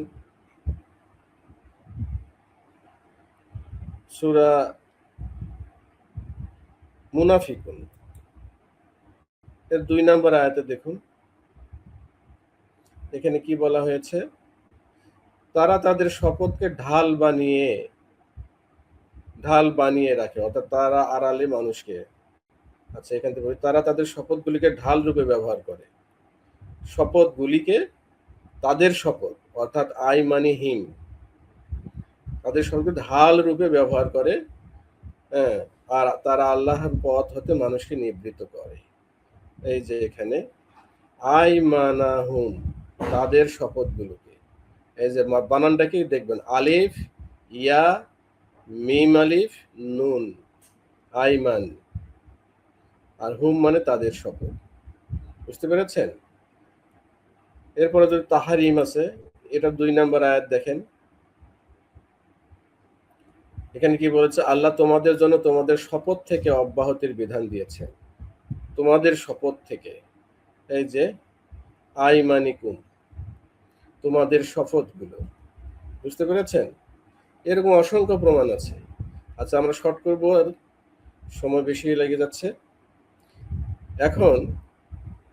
সূরা মুনাফিকুন এর ২ নম্বর আয়াতে দেখুন, এখানে কি বলা হয়েছে, তারা তাদের শপথকে ঢাল বানিয়ে রাখে, অর্থাৎ তারা আড়ালে মানুষকে, আচ্ছা এখান থেকে তারা তাদের শপথগুলিকে ঢাল রূপে ব্যবহার করে, শপথগুলিকে, তাদের শপথ অর্থাৎ আই মানে হিম, তাদের শপথকে ঢাল রূপে ব্যবহার করে, হ্যাঁ, আর তারা আল্লাহর পথ হতে মানুষকে নিবৃত্ত করে। এই যে এখানে আই মানাহুম, তাদের শপথগুলোকে, এই যে বানানটা কি দেখবেন, আলিফ ইয়া মিম আলিফ নুন, আইমান, আর হুম মানে তাদের শপথ। বুঝতে পেরেছেন? এরপরে যদি তাহারিম আছে, এটা ২ নম্বর আয়াত দেখেন, এখানে কি বলেছে, আল্লাহ তোমাদের জন্য তোমাদের শপথ থেকে অব্যাহতির বিধান দিয়েছে, তোমাদের শপথ থেকে, এই যে আইমানিকুম, তোমাদের শপথগুলো। বুঝতে পেরেছেন? এরকম অসংখ্য প্রমাণ আছে। আচ্ছা, আমরা শর্ট করবো, আর সময় বেশি লেগে যাচ্ছে। এখন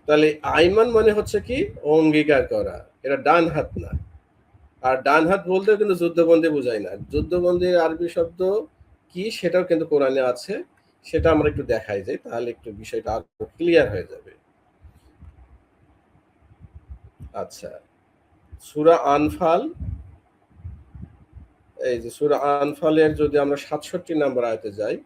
তাহলে আইমান মানে হচ্ছে কি, অঙ্গীকার করা, এটা ডান হাত না। আর ডান হাত বলতেও কিন্তু যুদ্ধবন্দী বোঝায় না, যুদ্ধবন্দীর আরবি শব্দ কি সেটাও কিন্তু কোরআনে আছে, সেটা আমরা একটু দেখাই যাই, তাহলে একটু বিষয়টা আরো ক্লিয়ার হয়ে যাবে। আচ্ছা, সূরা আনফাল, এই যে সূরা আনফালের যদি আমরা ৬৭ নম্বর আয়াতে যাই,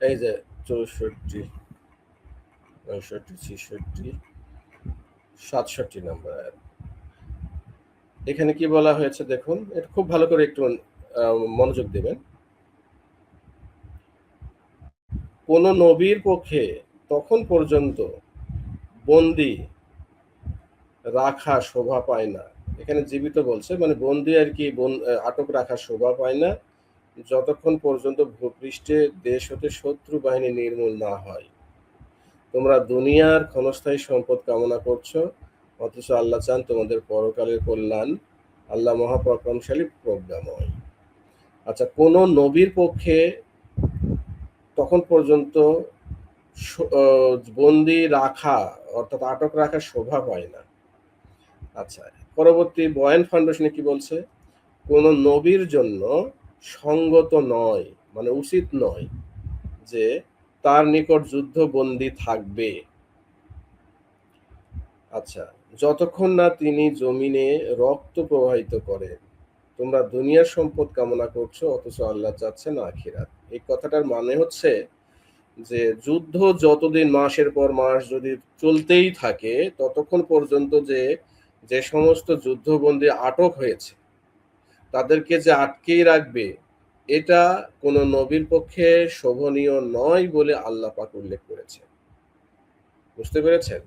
এই যে 64, 65, 66, 67 নম্বর আয়াত। এখানে কি বলা হয়েছে দেখুন, এটা খুব ভালো করে একটু মনোযোগ দেবেন। কোন নবীর পক্ষে তখন পর্যন্ত বন্দি রাখা শোভা পায় না। এখানে জীবিত বলছে, মানে বন্দি আর কি, আটক রাখা শোভা পায় না যতক্ষণ পর্যন্ত ভূপৃষ্ঠে দেশ হতে শত্রু বাহিনী নির্মূল না হয়। তোমরা দুনিয়ার ক্ষণস্থায়ী সম্পদ কামনা করছো, অথচ আল্লাহ চান তোমাদের পরকালের কল্যাণ। আল্লাহ মহাপরাক্রমশালী, প্রজ্ঞাময়। আচ্ছা, কোন নবীর পক্ষে তখন পর্যন্ত বন্দি রাখা অর্থাৎ আটক রাখা শোভা পায় না। আচ্ছা, পরবর্তী বয়ান ফাউন্ডেশনে কি বলছে, কোন নবীর জন্য সঙ্গত নয়, মানে উচিত নয় যে তার নিকট যুদ্ধ বন্দী থাকবে। আচ্ছা, যতক্ষণ না তিনি জমিনে রক্ত প্রবাহিত করেন। তোমরা দুনিয়ার সম্পদ কামনা করছো, অথচ আল্লাহ চাচ্ছেন আখিরাত। এই কথাটার মানে হচ্ছে যে যুদ্ধ যতদিন মাসের পর মাস যদি চলতেই থাকে, ততক্ষণ পর্যন্ত যে সমস্ত যুদ্ধবন্দী আটক হয়েছে তাদেরকে যে আটকেই রাখবে, এটা কোনো নবীর পক্ষে শোভনীয় নয় বলে আল্লাহ পাক উল্লেখ করেছে। বুঝতে পেরেছেন?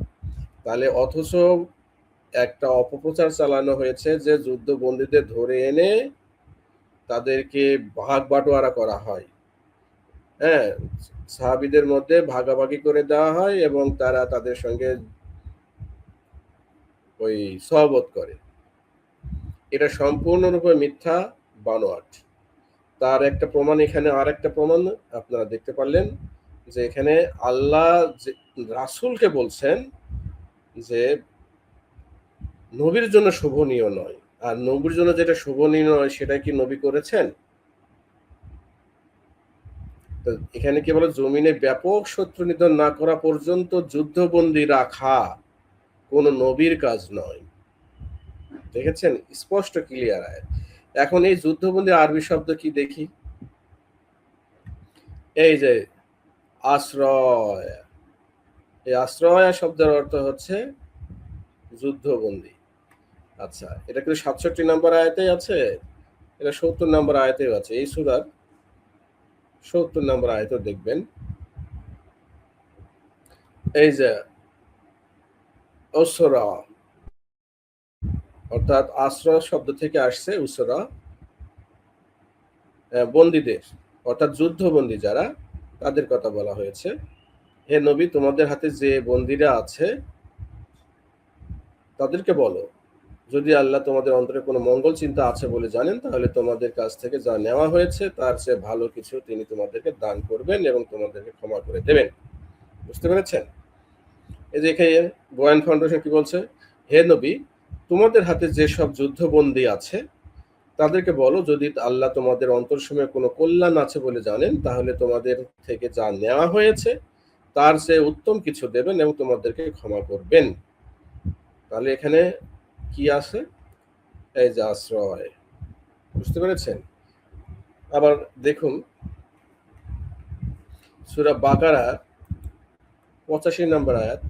তাহলে অথচ একটা অপপ্রচার চালানো হয়েছে যে যুদ্ধবন্দীদের ধরে এনে তাদেরকে ভাগ বাটোয়ারা করা হয়। হ্যাঁ, সাহাবীদের মধ্যে ভাগাভাগি করে দেওয়া হয় এবং তারা তাদের সঙ্গে ওই সহবত করে। এটা সম্পূর্ণরূপে মিথ্যা, বানোয়াট। তার একটা প্রমাণ এখানে, আর একটা প্রমাণ আপনারা দেখতে পারলেন যে এখানে আল্লাহ রাসূলকে বলছেন যে নবীর জন্য শোভনীয় নয়। আর নবীর জন্য যেটা শোভনীয় নয় সেটা কি নবী করেছেন? তো এখানে কি বলে, জমিনে ব্যাপক শত্রু নিধন না করা পর্যন্ত যুদ্ধবন্দী রাখা কোন নবীর কাজ নয়। দেখেছেন? স্পষ্ট ক্লিয়ার আয়াত। এখন এই যুদ্ধবন্দী আরবি শব্দ কি দেখি, এই যে আশ্রয়। এই আশ্রয় শব্দের অর্থ হচ্ছে যুদ্ধবন্দী। আচ্ছা, এটা কিন্তু 67 নম্বর আয়াতেই আছে, এটা 70 নম্বর আয়াতেও আছে। এই সূরার 70 নম্বর আয়াতেও দেখবেন, এই যে উসরা, অর্থাৎ আশ্রয় শব্দ থেকে আসছে উসরা, বন্দীদের অর্থাৎ যুদ্ধবন্দী যারা, তাদের কথা বলা হয়েছে। হে নবী, তোমাদের হাতে যে বন্দীরা আছে তাদেরকে বলো, যদি আল্লাহ তোমাদের অন্তরে কোনো মঙ্গল চিন্তা আছে বলে জানেন, তাহলে তোমাদের কাছ থেকে যা নেওয়া হয়েছে তার চেয়ে ভালো কিছু তিনি তোমাদেরকে দান করবেন এবং তোমাদেরকে ক্ষমা করে দেবেন। বুঝতে পেরেছেন? এই যে এখানে বয়ান ফাউন্ডেশন কি বলছে, হে নবী, তোমাদের হাতে যেসব যুদ্ধবন্দী আছে তাদেরকে বলো, যদি আল্লাহ তোমাদের অন্তরসময়ে কোনো কল্যাণ আছে বলে জানেন, তাহলে তোমাদের থেকে যা নেওয়া হয়েছে তার চেয়ে উত্তম কিছু দেবেন এবং তোমাদেরকে ক্ষমা করবেন। তাহলে এখানে কি আছে, এই যে আশ্রয়। বুঝতে পেরেছেন? আবার দেখুন সূরা বাকারা 85 নম্বর আয়াত।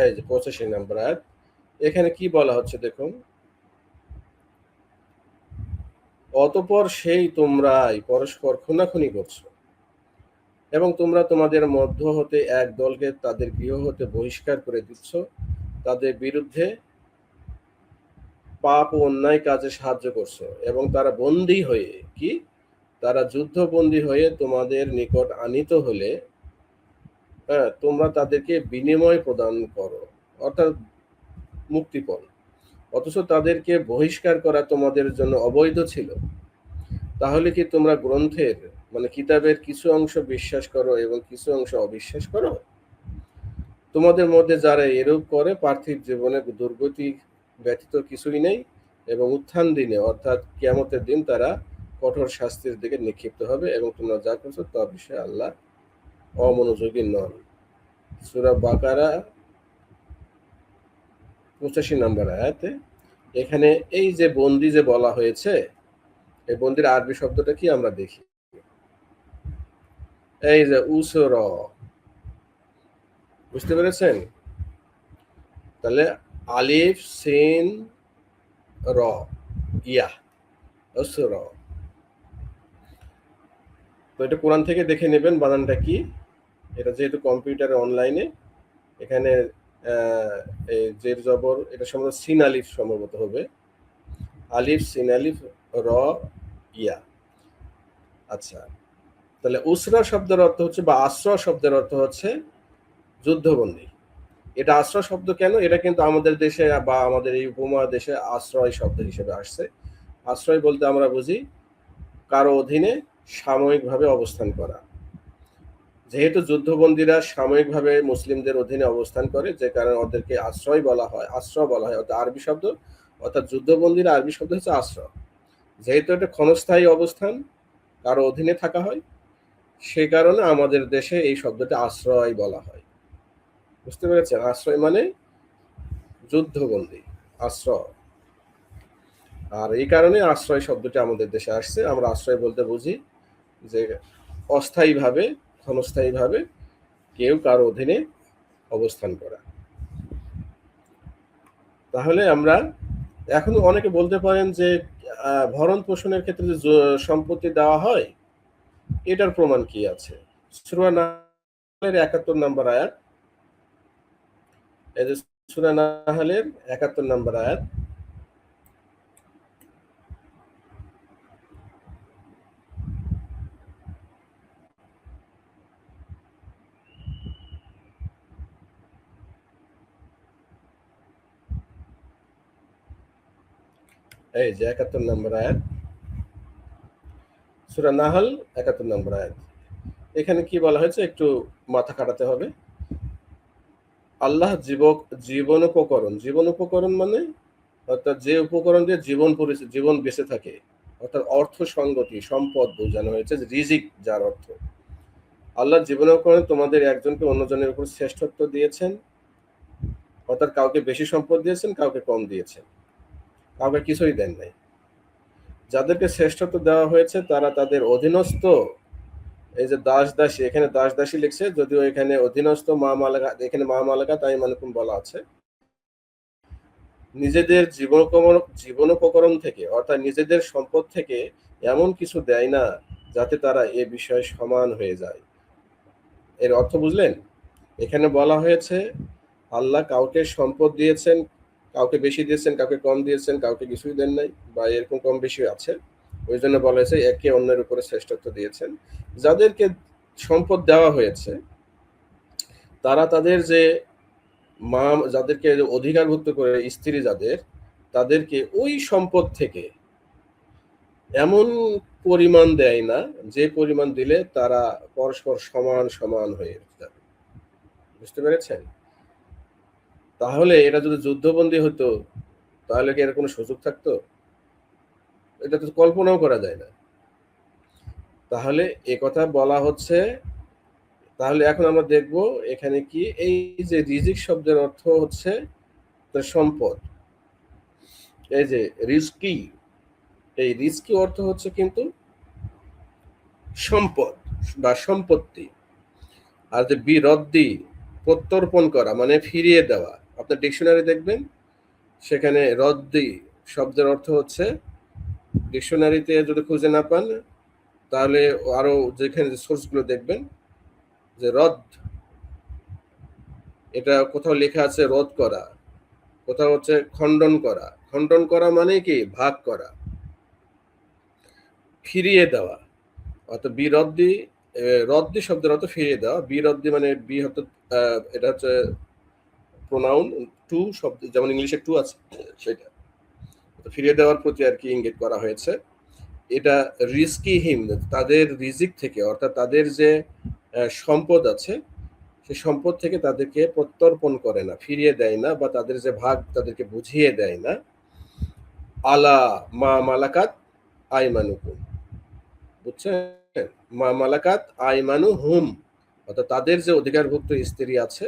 এই যে 85 নম্বর আয়াত, এখানে কি বলা হচ্ছে দেখুন, অতঃপর সেই তোমরাই পরস্পর খুনাখুনি করছো এবং তোমরা তোমাদের মধ্য হতে এক দলকে তাদের গৃহ হতে বহিষ্কার করে দিচ্ছ, তাদের বিরুদ্ধে পাপ ও অন্যায় কাজে সাহায্য করছো এবং তারা বন্দী হয়ে, কি, তারা যুদ্ধবন্দী হয়ে তোমাদের নিকট আনিত হলে হ্যাঁ তোমরা তাদেরকে বিনিময় প্রদান করো, অর্থাৎ মুক্তিপণ, অথচ তাদেরকে বহিষ্কার করা তোমাদের জন্য অবৈধ ছিল। তাহলে কি তোমরা গ্রন্থের, মানে কিতাবের কিছু অংশ বিশ্বাস করো এবং কিছু অংশ অবিশ্বাস করো? তোমাদের মধ্যে যারা এরূপ করে পার্থিব জীবনে দুর্গতি ব্যতীত কিছুই নেই এবং উত্থান দিনে অর্থাৎ কিয়ামতের দিন তারা কঠোর শাস্তির দিকে নিক্ষিপ্ত হবে এবং তোমরা যা করছো তা বিষয়ে আল্লাহ অমনোযোগী নন। সূরা বাকারা 85 নম্বর আয়াতে এখানে এই যে বন্দি যে বলা হয়েছে, এই বন্দির আরবি শব্দটা কি আমরা দেখি। এই যে উসর, বুঝতে পেরেছেন? তাহলে আলিফ সিন র, ইয়া, উসর। তো এটা কোরআন থেকে দেখে নেবেন বানানটা কি। এটা যেহেতু কম্পিউটারে অনলাইনে, এখানে এই জের জবর এটা সম্ভবত সিন আলিফ সম্ভবত হবে, আলিফ সিন আলিফ র ইয়া। আচ্ছা, তাহলে উসরা শব্দের অর্থ হচ্ছে বা আশ্রয় শব্দের অর্থ হচ্ছে যুদ্ধবন্দী। এটা আশ্রয় শব্দ কেন? এটা কিন্তু আমাদের দেশে বা আমাদের এই উপমহাদেশে আশ্রয় শব্দ হিসেবে আসছে। আশ্রয় বলতে আমরা বুঝি কারো অধীনে সাময়িকভাবে অবস্থান করা। যেহেতু যুদ্ধবন্দীরা সাময়িকভাবে মুসলিমদের অধীনে অবস্থান করে, যে কারণে ওদেরকে আশ্রয় বলা হয়, আশ্রয় বলা হয়, অর্থাৎ আরবি শব্দ, অর্থাৎ যুদ্ধবন্দীরা আরবি শব্দ হচ্ছে আশ্রয়। যেহেতু এটা ক্ষণস্থায়ী অবস্থান, কারো অধীনে থাকা হয়, সে কারণে আমাদের দেশে এই শব্দটা আশ্রয় বলা হয়। বুঝতে পেরেছেন? আশ্রয় মানে যুদ্ধবন্দী, আশ্রয়। আর এই কারণে আশ্রয় শব্দটি আমাদের দেশে আসছে। আমরা আশ্রয় বলতে বুঝি যে অস্থায়ীভাবে, ক্ষণস্থায়ীভাবে কেউ কারো অধীনে অবস্থান করা। তাহলে আমরা এখন অনেকে বলতে পারেন যে ভরণ পোষণের ক্ষেত্রে যে সম্পত্তি দেওয়া হয়, এটার প্রমাণ কি আছে? সূরা নাহলের ৭১ নম্বর আয়াত, এই যে সূরা নাহলের ৭১ নম্বর আয়াত, এই যে ৭১ নম্বর আয়াত, সূরা নাহল ৭১ নম্বর আয়াত। এখানে কি বলা হয়েছে একটু মাথা খাটাতে হবে। আল্লাহ জীবন উপকরণ, জীবন উপকরণ মানে অর্থাৎ যে উপকরণ দিয়ে জীবন বেঁচে থাকে, অর্থাৎ অর্থ সংগতি, সম্পদ বোঝানো হয়েছে, রিজিক যার অর্থ। আল্লাহ জীবন উপকরণ তোমাদের একজনকে অন্যজনের উপর শ্রেষ্ঠত্ব দিয়েছেন, অর্থাৎ কাউকে বেশি সম্পদ দিয়েছেন, কাউকে কম দিয়েছেন, কাউকে কিছুই দেন নাই। যাদেরকে শ্রেষ্ঠত্ব দেওয়া হয়েছে তারা তাদের অধীনস্থ, এই যে দাস দাসী, এখানে দাস দাসী লিখছে, যদিও এখানে অধীনস্থ মা মালাকা, এখানে মা মালাকা তাই মানকুম বলা আছে। নিজেদের জীবনোপকরণ থেকে, অর্থাৎ নিজেদের সম্পদ থেকে এমন কিছু দেয় না যাতে তারা এ বিষয়ে সমান হয়ে যায়। এর অর্থ বুঝলেন? এখানে বলা হয়েছে আল্লাহ কাউকে সম্পদ দিয়েছেন, কাউকে বেশি দিয়েছেন, কাউকে কম দিয়েছেন, কাউকে কিছুই দেন নাই, বা এরকম কম বেশি আছে। ওই জন্য বলা হয়েছে একে অন্যের উপরে শ্রেষ্ঠত্ব দিয়েছেন। যাদেরকে সম্পদ দেওয়া হয়েছে তারা তাদের যে মা, যাদেরকে অধিকারভুক্ত করে স্ত্রী যাদের, তাদেরকে ওই সম্পদ থেকে এমন পরিমাণ দেয় না যে পরিমাণ দিলে তারা পরস্পর সমান সমান হয়ে যাবে। বুঝতে পেরেছেন? তাহলে এটা যদি যুদ্ধবন্দী হতো তাহলে কি এর কোনো সুযোগ থাকতো? এটা তো কল্পনাও করা যায় না। তাহলে এ কথা বলা হচ্ছে। তাহলে এখন আমরা দেখব এখানে কি, এই যে রিজিক শব্দের অর্থ হচ্ছে সম্পদ। এই যে রিজকি, এই রিজকি অর্থ হচ্ছে কিন্তু সম্পদ বা সম্পত্তি। আর যে বিরদ্দি, প্রত্যর্পণ করা মানে ফিরিয়ে দেওয়া। আপনার ডিকশনারি দেখবেন সেখানে রদ্দি শব্দের অর্থ হচ্ছে, ডিকশনারিতে যদি খুঁজে না পান তাহলে আরো যেখানে সোর্সগুলো দেখবেন যে রদ, এটা কোথাও লেখা আছে রদ করা, কোথাও হচ্ছে খণ্ডন করা। খণ্ডন করা মানে কি? ভাগ করা, ফিরিয়ে দেওয়া। অর্থাৎ বিরদ্দি, রদ্দি শব্দের অর্থ ফিরিয়ে দেওয়া। বিরদ্দি মানে বি হচ্ছে এটা হচ্ছে প্রোনাউন, টু শব্দ, যেমন ইংলিশে টু আছে সেটা, ফিরিয়ে দেওয়ার প্রতি আর কি ইঙ্গিত করা হয়েছে। এটা রিস্কিহিম, তাদের রিজিক থেকে, অর্থাৎ তাদের যে সম্পদ আছে সেই সম্পদ থেকে তাদেরকে প্রত্যর্পণ করে না, ফিরিয়ে দেয় না, বা তাদের যে ভাগ তাদেরকে বুঝিয়ে দেয় না। আলা মা মালাকাত আইমানুকুম, বুঝছেন? মা মালাকাত আইমানু হুম, অর্থাৎ তাদের যে অধিকারভুক্ত স্ত্রী আছে,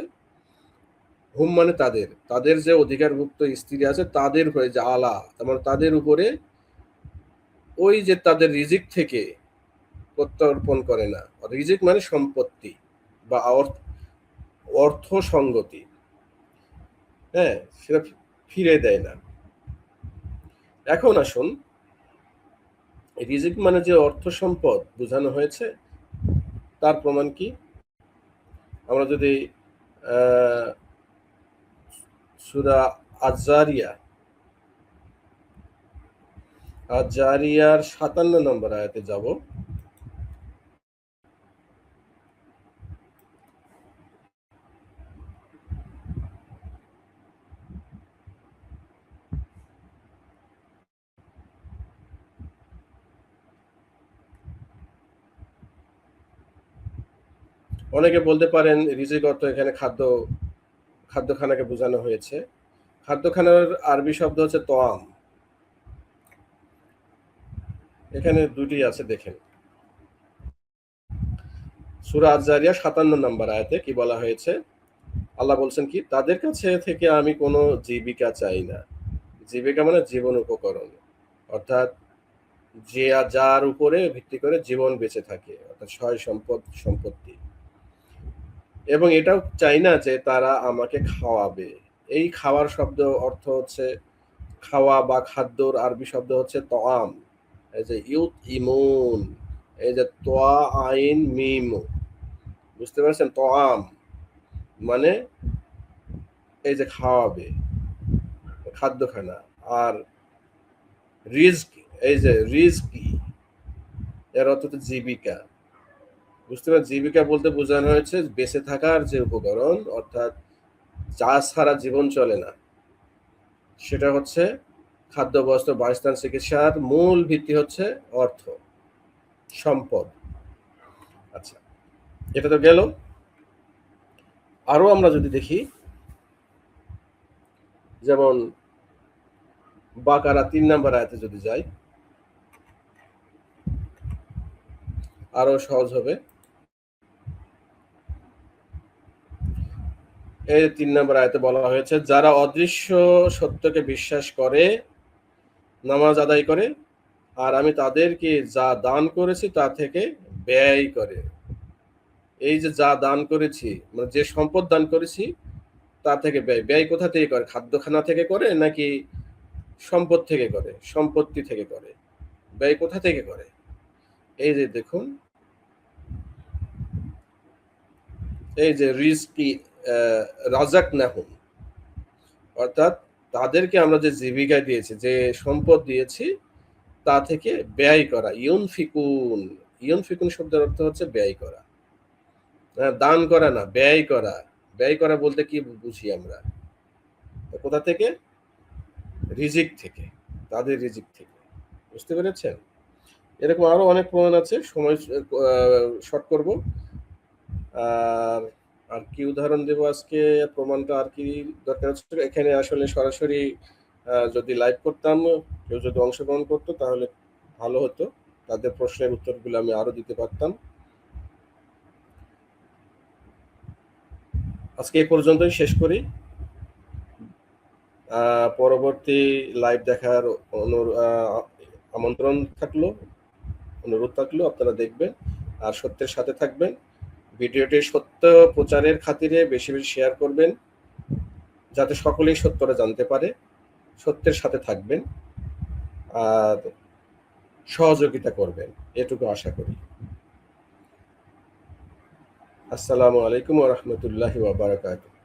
হুম মানে তাদের, তাদের যে অধিকারভুক্ত স্ত্রী আছে তাদের হয়ে যে আলা, তার মানে তাদের উপরে ওই যে তাদের রিজিক থেকে প্রত্যর্পণ করে না। রিজিক মানে সম্পত্তি বা অর্থ সঙ্গতি, হ্যাঁ, সেটা ফিরে দেয় না। এখন আসুন, রিজিক মানে যে অর্থ সম্পদ বোঝানো হয়েছে তার প্রমাণ কি? আমরা যদি সূরা আজ-জারিয়া আজ-জারিয়ার ৫৭ নম্বর আয়াতে যাব। অনেকে বলতে পারেন রিজিক অর্থ এখানে খাদ্যখানাকে বোঝানো হয়েছে। খাদ্যখানার আরবি শব্দ হচ্ছে তোয়াম। এখানে দুটি আছে, দেখেন। সূরা আজ-জারিয়া ৫৭ নম্বর আয়াতে কি বলা হয়েছে? আল্লাহ বলছেন কি, তাদের কাছে থেকে আমি কোনো জীবিকা চাই না। জীবিকা মানে জীবন উপকরণ, অর্থাৎ যে যার উপরে ভিত্তি করে জীবন বেঁচে থাকে, অর্থাৎ সয় সম্পত্তি। এবং এটাও চাই না যে তারা আমাকে খাওয়াবে। এই খাওয়ার শব্দ অর্থ হচ্ছে খাওয়া বা খাদ্যর আরবি শব্দ হচ্ছে তআম। এই যে ইউত ইমুন, এই যে তোয়া আইন মিম, বুঝতে পারছেন? তআম মানে এই যে খাওয়াবে, খাদ্যখানা। আর রিজক, এই যে রিজকি, এর অর্থ তো জীবিকা। বুঝতে পারেন? জীবিকা বলতে বোঝানো হয়েছে বেঁচে থাকার যে উপকরণ, অর্থাৎ যা ছাড়া জীবন চলে না, সেটা হচ্ছে খাদ্য, বস্ত্র, বাসস্থান, চিকিৎসার মূল ভিত্তি হচ্ছে অর্থ সম্পদ। আচ্ছা, এটা তো গেল। আরো আমরা যদি দেখি, যেমন বাকারা ৩ নম্বর আয়াতে যদি যাই, আরো সহজ হবে। এই ৩ নম্বর আয়াতে বলা হয়েছে, যারা অদৃশ্য সত্যকে বিশ্বাস করে, নামাজ আদায় করে, আর আমি তাদেরকে যা দান করেছি তা থেকে ব্যয় করে। এই যে যা দান করেছি, মানে যে সম্পদ দান করেছি তা থেকে ব্যয়। ব্যয় কোথা থেকে করে? খাদ্যখানা থেকে করে নাকি সম্পদ থেকে করে? সম্পত্তি থেকে করে। ব্যয় কোথা থেকে করে? এই যে দেখুন, এই যে রিজকি রাযাকনাহুম, অর্থাৎ তাদেরকে আমরা যে জীবিকা দিয়েছি, যে সম্পদ দিয়েছি, তা থেকে ব্যয় করা। ইউনফিকুন, ইউনফিকুন শব্দের অর্থ হচ্ছে ব্যয় করা। দান করা না, ব্যয় করা। ব্যয় করা বলতে কি বুঝি আমরা? কোথা থেকে? রিজিক থেকে, তাদের রিজিক থেকে। বুঝতে পেরেছেন? এরকম আরো অনেক প্রমাণ আছে, সময় শর্ট করব। আর আর কি উদাহরণ দেব আজকে? প্রমাণটা আর কি দরকার হচ্ছে, এখানে আসলে সরাসরি যদি লাইভ করতাম, কেউ যদি অংশগ্রহণ করতো তাহলে ভালো হতো, তাদের প্রশ্নের উত্তরগুলো আমি আরো দিতে পারতাম। আজকে এই পর্যন্তই শেষ করি। পরবর্তী লাইভ দেখার আমন্ত্রণ থাকলো, অনুরোধ থাকলো, আপনারা দেখবেন আর সত্যের সাথে থাকবেন। ভিডিওটি সত্য প্রচারের খাতিরে বেশি বেশি শেয়ার করবেন, যাতে সকলেই সত্যটা জানতে পারে। সত্যের সাথে থাকবেন আর সহযোগিতা করবেন, এটুকু আশা করি। আসসালামু আলাইকুম ওয়া রাহমাতুল্লাহি ওয়া বারাকাতুহু।